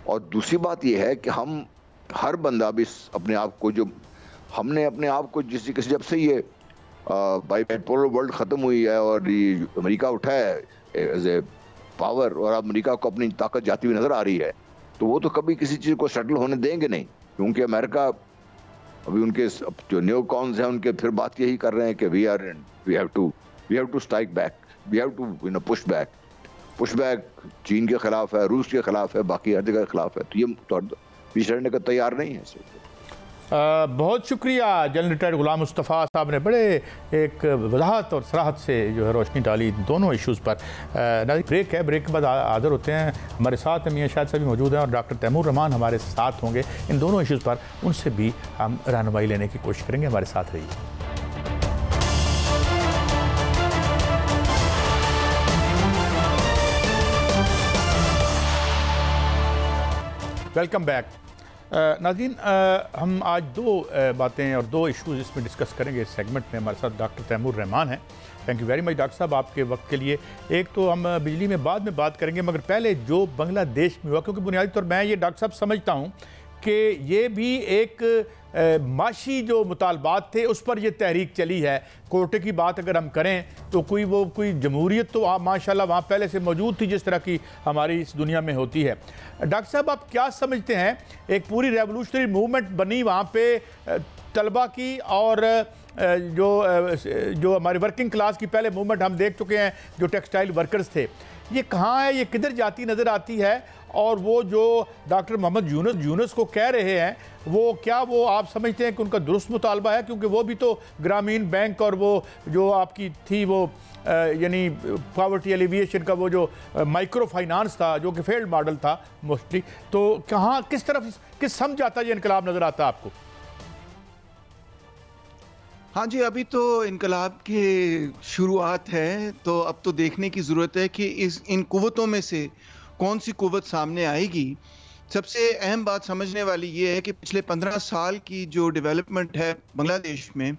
और दूसरी बात यह है कि हम हर बंदा भी अपने आप को, जो हमने अपने आप को जिस किसी जब से ये बाइपोलर वर्ल्ड ख़त्म हुई है और ये अमेरिका उठा है एज ए पावर और अमेरिका को अपनी ताकत जाती हुई नज़र आ रही है, तो वो तो कभी किसी चीज़ को सेटल होने देंगे नहीं, क्योंकि अमेरिका अभी उनके जो न्यू कॉन्स हैं उनके फिर बात यही कर रहे हैं कि we have to strike back, we have to push back चीन के खिलाफ है, रूस के खिलाफ है, बाकी हर जगह के खिलाफ है। तो ये पीछे हटने का तैयार नहीं है। बहुत शुक्रिया जनरल रिटायर्ड गुलाम मुस्तफ़ा साहब ने बड़े एक वजाहत और सराहत से जो है रोशनी डाली दोनों इश्यूज़ पर। ब्रेक है, ब्रेक के बाद हाज़िर होते हैं। हमारे साथ मियां शाहिद साहब भी मौजूद हैं और डॉक्टर तैमूर रहमान हमारे साथ होंगे इन दोनों इश्यूज़ पर, उनसे भी हम रहनुमाई लेने की कोशिश करेंगे। हमारे साथ रहिए। Welcome back. नाज़रीन, हम आज दो बातें और दो इश्यूज़ इसमें डिस्कस करेंगे इस सेगमेंट में। हमारे साथ डॉक्टर तैमूर रहमान हैं। Thank you very much doctor साहब आपके वक्त के लिए। एक तो हम बिजली में बाद में बात करेंगे, मगर पहले जो बांग्लादेश में हुआ, क्योंकि बुनियादी तौर मैं ये डॉक्टर साहब समझता हूँ कि ये भी एक माशी जो मुतालबात थे उस पर यह तहरीक चली है। कोटे की बात अगर हम करें तो कोई जमहूरियत तो आप माशाल्लाह वहाँ पहले से मौजूद थी जिस तरह की हमारी इस दुनिया में होती है। डॉक्टर साहब, आप क्या समझते हैं, एक पूरी रेवोल्यूशनरी मूवमेंट बनी वहाँ पे तलबा की, और जो हमारी वर्किंग क्लास की पहले मूवमेंट हम देख चुके हैं, जो टेक्सटाइल वर्कर्स थे, ये कहाँ है, ये किधर जाती नज़र आती है? और वो जो डॉक्टर मोहम्मद यूनुस को कह रहे हैं, वो आप समझते हैं कि उनका दुरुस्त मुतालबा है? क्योंकि वो भी तो ग्रामीण बैंक और वो जो आपकी थी वो यानी पॉवर्टी एलिविएशन का वो जो माइक्रो फाइनेंस था जो कि फेल्ड मॉडल था मोस्टली, तो कहाँ किस समझ आता ये इनकलाब नज़र आता है आपको? हाँ जी, अभी तो इनकलाब की शुरुआत है, तो अब तो देखने की ज़रूरत है कि इन कुव्वतों में से कौन सी कुव्वत सामने आएगी। सबसे अहम बात समझने वाली ये है कि पिछले 15 साल की जो डेवलपमेंट है बांग्लादेश में,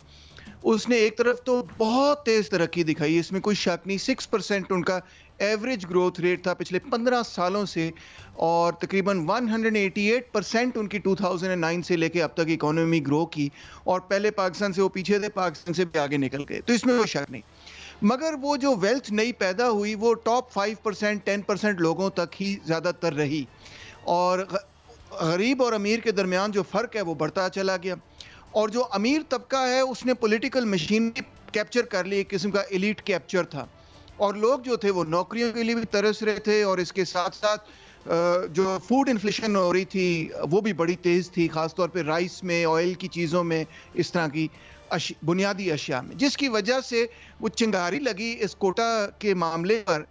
उसने एक तरफ तो बहुत तेज़ तरक्की दिखाई, इसमें कोई शक नहीं। 6% उनका एवरेज ग्रोथ रेट था पिछले 15 सालों से, और तकरीबन 188% उनकी 2009 से लेके अब तक इकोनॉमी ग्रो की, और पहले पाकिस्तान से वो पीछे थे, पाकिस्तान से भी आगे निकल गए, तो इसमें कोई शक नहीं। मगर वो जो वेल्थ नई पैदा हुई वो टॉप 5% 10% लोगों तक ही ज़्यादातर रही, और गरीब और अमीर के दरमियान जो फ़र्क है वो बढ़ता चला गया। और जो अमीर तबका है उसने पॉलिटिकल मशीन कैप्चर कर ली, एक किस्म का एलीट कैप्चर था, और लोग जो थे वो नौकरियों के लिए भी तरस रहे थे, और इसके साथ साथ जो फूड इन्फ्लेशन हो रही थी वो भी बड़ी तेज़ थी, ख़ासतौर पे राइस में, ऑयल की चीज़ों में, इस तरह की बुनियादी अशिया में, जिसकी वजह से वो चिंगारी लगी इस कोटा के मामले पर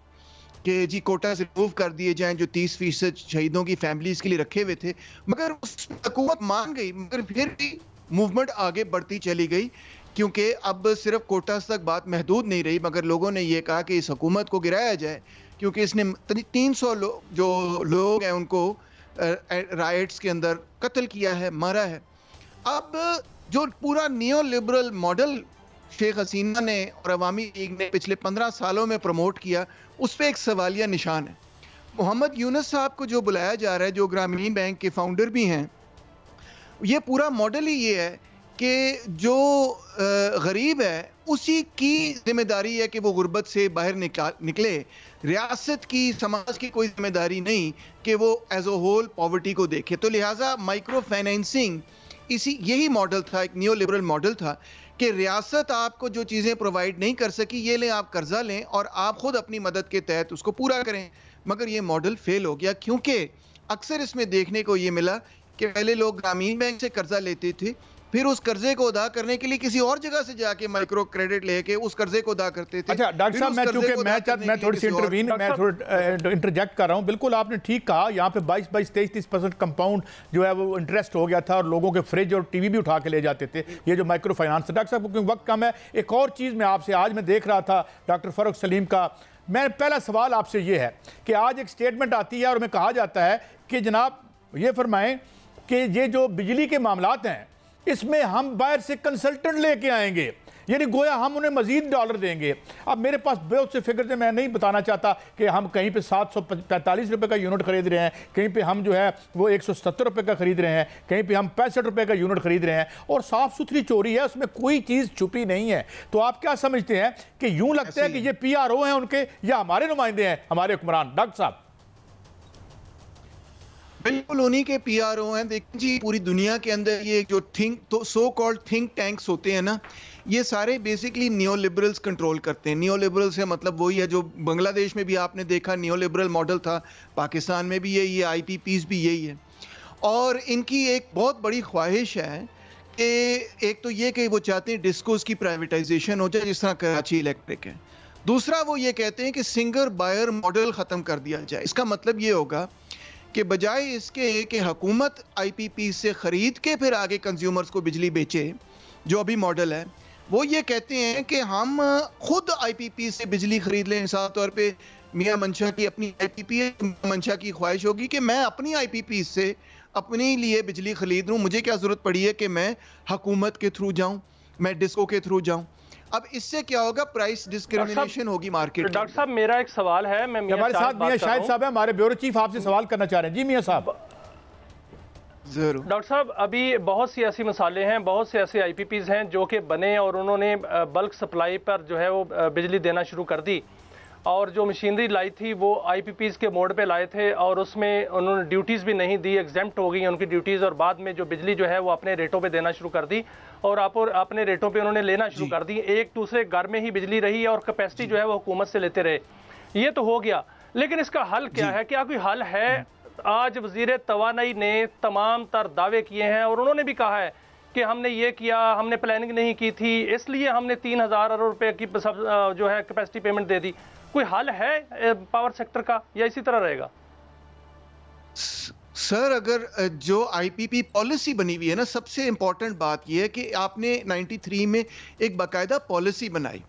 कि जी कोटा से रिमूव कर दिए जाएं जो 30% शहीदों की फैमिलीज़ के लिए रखे हुए थे। मगर उस हुकूमत मान गई, मगर फिर भी मूवमेंट आगे बढ़ती चली गई, क्योंकि अब सिर्फ कोटा तक बात महदूद नहीं रही, मगर लोगों ने ये कहा कि इस हुकूमत को गिराया जाए, क्योंकि इसने 300 जो लोग हैं उनको राइट्स के अंदर कत्ल किया है, मारा है। अब जो पूरा neo liberal model Sheikh Hasina ने और अवामी लीग ने पिछले 15 सालों में प्रमोट किया, उस पर एक सवालिया निशान है। मोहम्मद यूनुस साहब को जो बुलाया जा रहा है, जो ग्रामीण बैंक के फाउंडर भी हैं, ये पूरा मॉडल ही ये है कि जो गरीब है उसी की जिम्मेदारी है कि वो गुर्बत से बाहर निकले। रियासत की, समाज की कोई जिम्मेदारी नहीं कि वो एज अ होल पॉवर्टी को देखे। तो लिहाजा माइक्रो फाइनेंसिंग यही मॉडल था, एक नियो लिबरल मॉडल था कि रियासत आपको जो चीज़ें प्रोवाइड नहीं कर सकी, ये लें, आप कर्जा लें और आप खुद अपनी मदद के तहत उसको पूरा करें। मगर ये मॉडल फेल हो गया, क्योंकि अक्सर इसमें देखने को ये मिला कि पहले लोग ग्रामीण बैंक से कर्जा लेते थे, फिर उस कर्जे को अदा करने के लिए किसी और जगह से जाके माइक्रो क्रेडिट लेके उस कर्जे को अदा करते थे। अच्छा डॉक्टर साहब, मैं थोड़ी सी इंटरजेक्ट कर रहा हूँ। बिल्कुल आपने ठीक कहा, यहाँ पे 22-23-30% कंपाउंड जो है वो इंटरेस्ट हो गया था, और लोगों के फ्रिज और टीवी भी उठा के ले जाते थे, ये जो माइक्रो फाइनेंस। डॉक्टर साहब क्योंकि वक्त कम है, एक और चीज़ मैं आपसे, आज मैं देख रहा था डॉक्टर फ़ारूक सलीम का, मैं पहला सवाल आपसे ये है कि आज एक स्टेटमेंट आती है और में कहा जाता है कि जनाब ये फरमाएं कि ये जो बिजली के मामलात हैं इसमें हम बाहर से कंसल्टेंट लेके आएंगे, यानी गोया हम उन्हें मजीद डॉलर देंगे। अब मेरे पास बहुत से फिगर थे, मैं नहीं बताना चाहता कि हम कहीं पे 745 रुपये का यूनिट खरीद रहे हैं, कहीं पे हम जो है वो 170 रुपये का खरीद रहे हैं, कहीं पे हम 65 रुपये का यूनिट खरीद रहे हैं, और साफ़ सुथरी चोरी है, उसमें कोई चीज़ छुपी नहीं है। तो आप क्या समझते हैं कि यूँ लगता है कि ये PRO हैं उनके, या हमारे नुमाइंदे हैं, हमारे हुक्मरान? डॉक्टर साहब बिल्कुल उन्हीं के पीआरओ हैं। देखिए जी, पूरी दुनिया के अंदर ये जो सो कॉल्ड थिंक टैंक्स होते हैं ना, ये सारे बेसिकली नियो लिबरल्स कंट्रोल करते हैं। नियो लिबरल से मतलब वही है जो बांग्लादेश में भी आपने देखा नियो लिबरल मॉडल था, पाकिस्तान में भी यही है, आईपीपीज भी यही है। और इनकी एक बहुत बड़ी ख्वाहिश है कि एक तो ये कि वो चाहते हैं डिस्कोस की प्राइवेटाइजेशन हो जाए, जिस तरह कराची इलेक्ट्रिक है। दूसरा वो ये कहते हैं कि सिंगल बायर मॉडल ख़त्म कर दिया जाए। इसका मतलब ये होगा कि बजाय इसके कि हुकूमत आईपीपी से ख़रीद के फिर आगे कंज्यूमर्स को बिजली बेचे, जो अभी मॉडल है, वो ये कहते हैं कि हम खुद आईपीपी से बिजली खरीद लें। साफ तौर पे मियां मंशा की अपनी आईपीपी है, मंशा की ख्वाहिश होगी कि मैं अपनी आईपीपी से अपने लिए बिजली खरीद लूँ, मुझे क्या ज़रूरत पड़ी है कि मैं हुकूमत के थ्रू जाऊँ, मैं डिस्को के थ्रू जाऊँ। अब इससे क्या होगा, प्राइस डिस्क्रिमिनेशन होगी मार्केट। डॉक्टर साहब मेरा एक सवाल है, मैं हमारे साथ मियां शाहिद साहब है, हमारे ब्यूरो चीफ, आपसे सवाल करना चाह रहे हैं। जी मियां साहब। जरूर डॉक्टर साहब, अभी बहुत सी ऐसी मसाले हैं, बहुत से ऐसे आईपीपीज हैं जो कि बने और उन्होंने बल्क सप्लाई पर जो है वो बिजली देना शुरू कर दी, और जो मशीनरी लाई थी वो आईपीपीज के मोड पे लाए थे और उसमें उन्होंने ड्यूटीज़ भी नहीं दी, एग्जेम्प्ट हो गई उनकी ड्यूटीज़, और बाद में जो बिजली जो है वो अपने रेटों पे देना शुरू कर दी और अपने रेटों पे उन्होंने लेना शुरू कर दी। एक दूसरे घर में ही बिजली रही और कैपेसिटी जो है वो हुकूमत से लेते रहे। ये तो हो गया, लेकिन इसका हल क्या है? क्या कोई हल है? आज वज़ीर तवानाई ने तमाम तर दावे किए हैं और उन्होंने भी कहा है कि हमने ये किया, हमने प्लानिंग नहीं की थी, इसलिए हमने 3000 अरब रुपए की जो है कैपेसिटी पेमेंट दे दी। कोई हल है पावर सेक्टर का या इसी तरह रहेगा? सर, अगर जो आईपीपी पॉलिसी बनी हुई है ना, सबसे इंपॉर्टेंट बात यह है कि आपने 93 में एक बाकायदा पॉलिसी बनाई।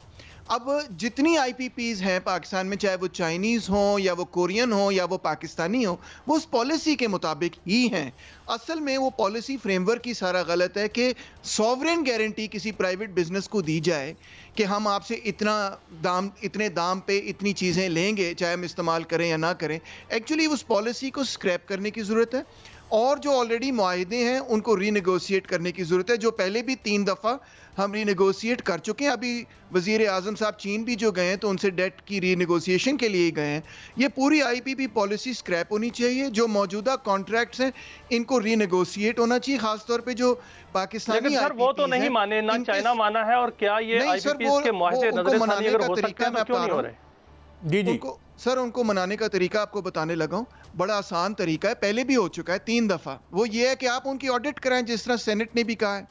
अब जितनी आईपीपीज हैं पाकिस्तान में, चाहे वो चाइनीज हो या वो कोरियन हो या वो पाकिस्तानी हो, वो उस पॉलिसी के मुताबिक ही हैं। असल में वो पॉलिसी फ्रेमवर्क ही सारा गलत है कि सॉवरेन गारंटी किसी प्राइवेट बिजनेस को दी जाए कि हम आपसे इतने दाम पे इतनी चीज़ें लेंगे, चाहे हम इस्तेमाल करें या ना करें। एक्चुअली उस पॉलिसी को स्क्रैप करने की ज़रूरत है और जो ऑलरेडी मुआहदे हैं उनको रीनेगोशिएट करने की ज़रूरत है, जो पहले भी 3 दफ़ा हम रीनेगोशिएट कर चुके हैं। अभी वज़ीर आज़म साहब चीन भी जो गए हैं तो उनसे डेट की रीनेगोशिएशन के लिए गए हैं। ये पूरी आईपीपी पॉलिसी स्क्रैप होनी चाहिए। जो मौजूदा कॉन्ट्रैक्ट्स हैं इनको रीनेगोशिएट होना चाहिए, खासतौर पे जो पाकिस्तानी सर वो तो नहीं माने ना, चाइना माना है, और क्या ये आईपीपीज के मुआहदे नजरसानी अगर हो सकते हैं तो क्यों नहीं हो रहे? जी जी सर, उनको मनाने का तरीका आपको बताने लगा हूं, बड़ा आसान तरीका है, पहले भी हो चुका है 3 दफ़ा। वो ये है कि आप उनकी ऑडिट कराएं, जिस तरह सेनेट ने भी कहा है।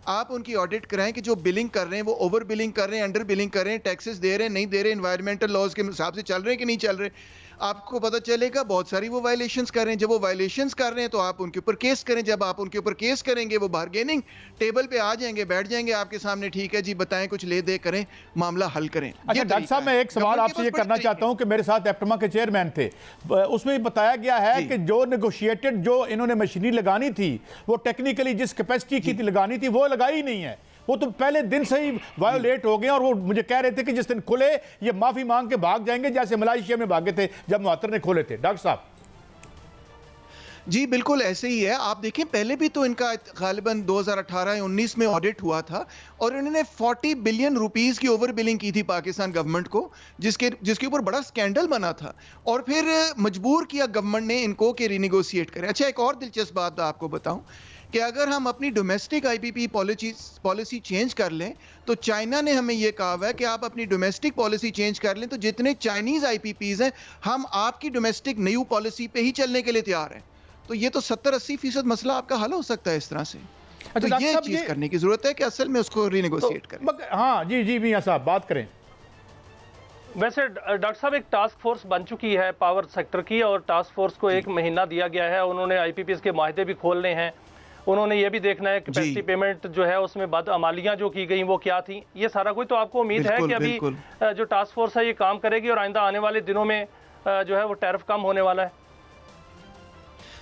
आप उनकी ऑडिट कराएं कि जो बिलिंग कर रहे हैं वो ओवर बिलिंग कर रहे हैं, अंडर बिलिंग कर रहे हैं, टैक्सेस दे रहे हैं, नहीं दे रहे, एनवायरमेंटल लॉज के हिसाब से चल रहे हैं कि नहीं चल रहे। आपको पता चलेगा बहुत सारी वो वायलेशंस कर रहे हैं। जब वो वायलेशंस कर रहे हैं तो आप उनके ऊपर केस करें। जब आप उनके ऊपर केस करेंगे वो बार्गेनिंग टेबल पे आ जाएंगे, बैठ जाएंगे आपके सामने, ठीक है जी बताएं, कुछ ले दे करें, मामला हल करें। अच्छा डॉक्टर साहब, मैं एक सवाल आपसे ये करना चाहता हूं कि मेरे साथ एप्टमा के चेयरमैन थे, उसमें बताया गया है कि जो नेगोशिएटेड जो इन्होंने मशीनरी लगानी थी वो टेक्निकली जिस कैपेसिटी की लगानी थी वो लगाई नहीं है, वो तो पहले दिन से ही वायोलेट हो गए। और वो मुझे कह रहे थे कि जिस दिन खुले ये माफी मांग के भाग जाएंगे, जैसे मलाइशिया में भागे थे जब मुअत्तर ने खोले थे। डॉक्टर साहब जी बिल्कुल ऐसे ही है। आप देखें पहले भी तो इनका गालिबन 2018 या 19 में ऑडिट हुआ था और इन्होंने 40 बिलियन रुपीस की ओवर बिलिंग की थी पाकिस्तान गवर्नमेंट को, जिसके ऊपर बड़ा स्कैंडल बना था और फिर मजबूर किया गवर्नमेंट ने इनको कि रिनेगोशिएट करें। अच्छा, एक और दिलचस्प बात आपको बताऊं कि अगर हम अपनी डोमेस्टिक आईपीपी पॉलिसी चेंज कर लें तो चाइना ने हमें यह कहा है कि आप अपनी डोमेस्टिक पॉलिसी चेंज कर लें तो जितने चाइनीज आईपीपीज हैं हम आपकी डोमेस्टिक न्यू पॉलिसी पे ही चलने के लिए तैयार हैं। तो ये तो 70-80% मसला आपका हल हो सकता है इस तरह से। तो ये चीज करने की जरूरत है कि असल में उसको रीनेगोशिएट करें। हाँ जी जी मियां साहब बात करें। वैसे डॉक्टर साहब एक टास्क फोर्स बन चुकी है पावर सेक्टर की और टास्क फोर्स को 1 महीना दिया गया है। उन्होंने आईपीपीएस के माहदे भी खोलने हैं। उन्होंने ये भी देखना है कैपेसिटी पेमेंट जो है उसमें बदअमालियां जो की गई वो क्या थी। ये सारा कुछ तो आपको उम्मीद है कि अभी जो टास्क फोर्स है ये काम करेगी और आइंदा आने वाले दिनों में जो है वो टैरिफ कम होने वाला है।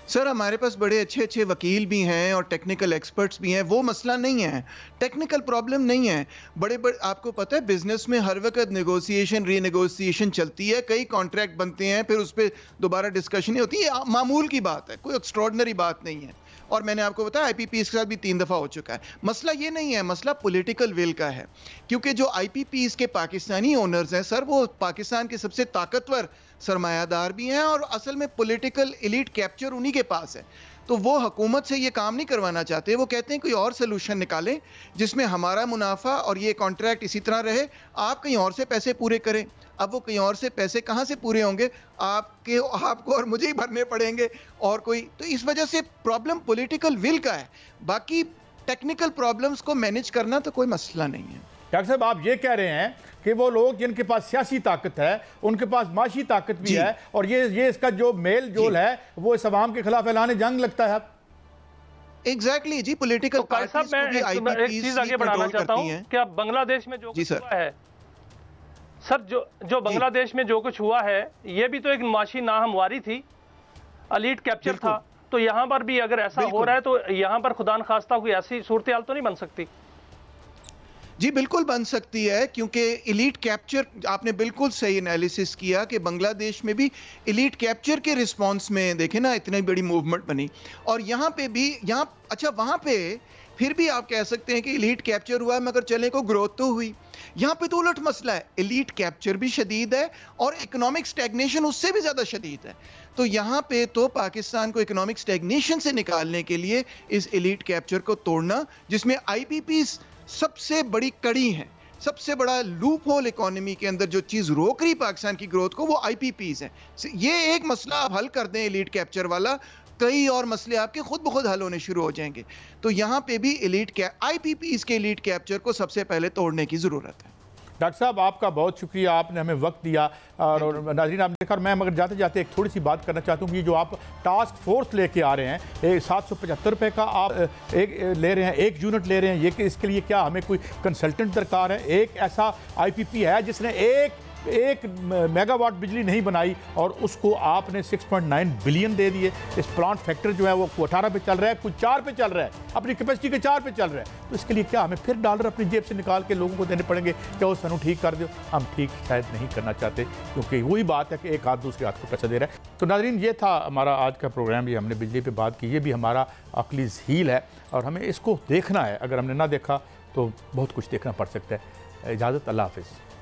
सर हमारे पास बड़े अच्छे वकील भी हैं और टेक्निकल एक्सपर्ट्स भी हैं, वो मसला नहीं है, टेक्निकल प्रॉब्लम नहीं है। बड़े आपको पता है बिजनेस में हर वक्त नेगोशिएशन रीनेगोशिएशन चलती है, कई कॉन्ट्रैक्ट बनते हैं, फिर उस पर दोबारा डिस्कशन होती है, मामूल की बात है, कोई एक्स्ट्रॉर्डिनरी बात नहीं है। और मैंने आपको बताया IPPs के साथ भी 3 दफ़ा हो चुका है। मसला ये नहीं है, मसला पॉलिटिकल विल का है, क्योंकि जो IPPs के पाकिस्तानी ओनर्स हैं सर, वो पाकिस्तान के सबसे ताकतवर सरमायादार भी हैं और असल में पॉलिटिकल एलीट कैप्चर उन्हीं के पास है। तो वो हुकूमत से ये काम नहीं करवाना चाहते, वो कहते हैं कोई और सोल्यूशन निकालें जिसमें हमारा मुनाफा और ये कॉन्ट्रैक्ट इसी तरह रहे, आप कहीं और से पैसे पूरे करें। अब वो कहीं और से पैसे कहाँ से पूरे होंगे? आपको और मुझे ही भरने पड़ेंगे और कोई। तो इस वजह से प्रॉब्लम पॉलिटिकल विल का है, बाकी टेक्निकल प्रॉब्लम्स को मैनेज करना तो कोई मसला नहीं है। डॉक्टर साहब, आप ये कह रहे हैं कि वो लोग जिनके पास सियासी ताकत है, उनके पास माशी ताकत भी है, और ये इसका जो मेल जोल है वो इस अवाम के खिलाफ ऐलान जंग लगता है। एग्जैक्टली जी, पॉलिटिकल पार्टीज को भी एक चीज आगे बढ़ाना चाहता हूं कि अब बांग्लादेश में जो कुछ हुआ है सर, जो बांग्लादेश में जो कुछ हुआ है, ये भी तो एक माशी नाहमवारी थी, एलीट कैप्चर था। तो यहाँ पर भी अगर ऐसा हो रहा है तो यहाँ पर खुदा न खास्ता कोई ऐसी सूरत हाल तो नहीं बन सकती? जी बिल्कुल बन सकती है, क्योंकि एलीट कैप्चर, आपने बिल्कुल सही एनालिसिस किया कि बांग्लादेश में भी एलीट कैप्चर के रिस्पांस में देखें ना इतनी बड़ी मूवमेंट बनी, और यहाँ पे भी अच्छा वहाँ पे फिर भी आप कह सकते हैं कि एलीट कैप्चर हुआ मगर चले को ग्रोथ तो हुई। यहाँ पे तो उलट मसला है, एलीट कैप्चर भी शदीद है और इकोनॉमिक स्टैग्नेशन उससे भी ज़्यादा शदीद है। तो यहाँ पे तो पाकिस्तान को इकोनॉमिक स्टैग्नेशन से निकालने के लिए इस एलीट कैप्चर को तोड़ना, जिसमें IPPs सबसे बड़ी कड़ी है, सबसे बड़ा लूप होल इकोनॉमी के अंदर जो चीज़ रोक रही पाकिस्तान की ग्रोथ को, वो IPPs है। ये एक मसला आप हल कर दें एलीट कैप्चर वाला, कई और मसले आपके खुद ब खुद हल होने शुरू हो जाएंगे। तो यहाँ पे भी IPPs के एलीट कैप्चर को सबसे पहले तोड़ने की ज़रूरत है। डॉक्टर साहब, आपका बहुत शुक्रिया, आपने हमें वक्त दिया। और नाज़रीन, आपने देखा, मैं मगर जाते जाते एक थोड़ी सी बात करना चाहता हूँ कि जो आप टास्क फोर्स लेके आ रहे हैं, 775 रुपये का आप एक ले रहे हैं, एक यूनिट ले रहे हैं, ये इसके लिए क्या हमें कोई कंसल्टेंट दरकार है? एक ऐसा IPP है जिसने एक मेगावाट बिजली नहीं बनाई और उसको आपने 6.9 बिलियन दे दिए। इस प्लांट फैक्टर जो है वो 18 पे चल रहा है, कुछ 4 पे चल रहा है, अपनी कैपेसिटी के 4 पे चल रहा है। तो इसके लिए क्या हमें फिर डॉलर अपनी जेब से निकाल के लोगों को देने पड़ेंगे? क्या वो सनू ठीक कर दो? हम ठीक शायद नहीं करना चाहते, क्योंकि वही बात है कि एक हाथ दूसरे हाथ को पैसा दे रहा है। तो नाज़रीन, ये था हमारा आज का प्रोग्राम, ये हमने बिजली पर बात की, ये भी हमारा अक्ली झील है और हमें इसको देखना है। अगर हमने ना देखा तो बहुत कुछ देखना पड़ सकता है। इजाज़त, अल्लाह हाफ़िज़।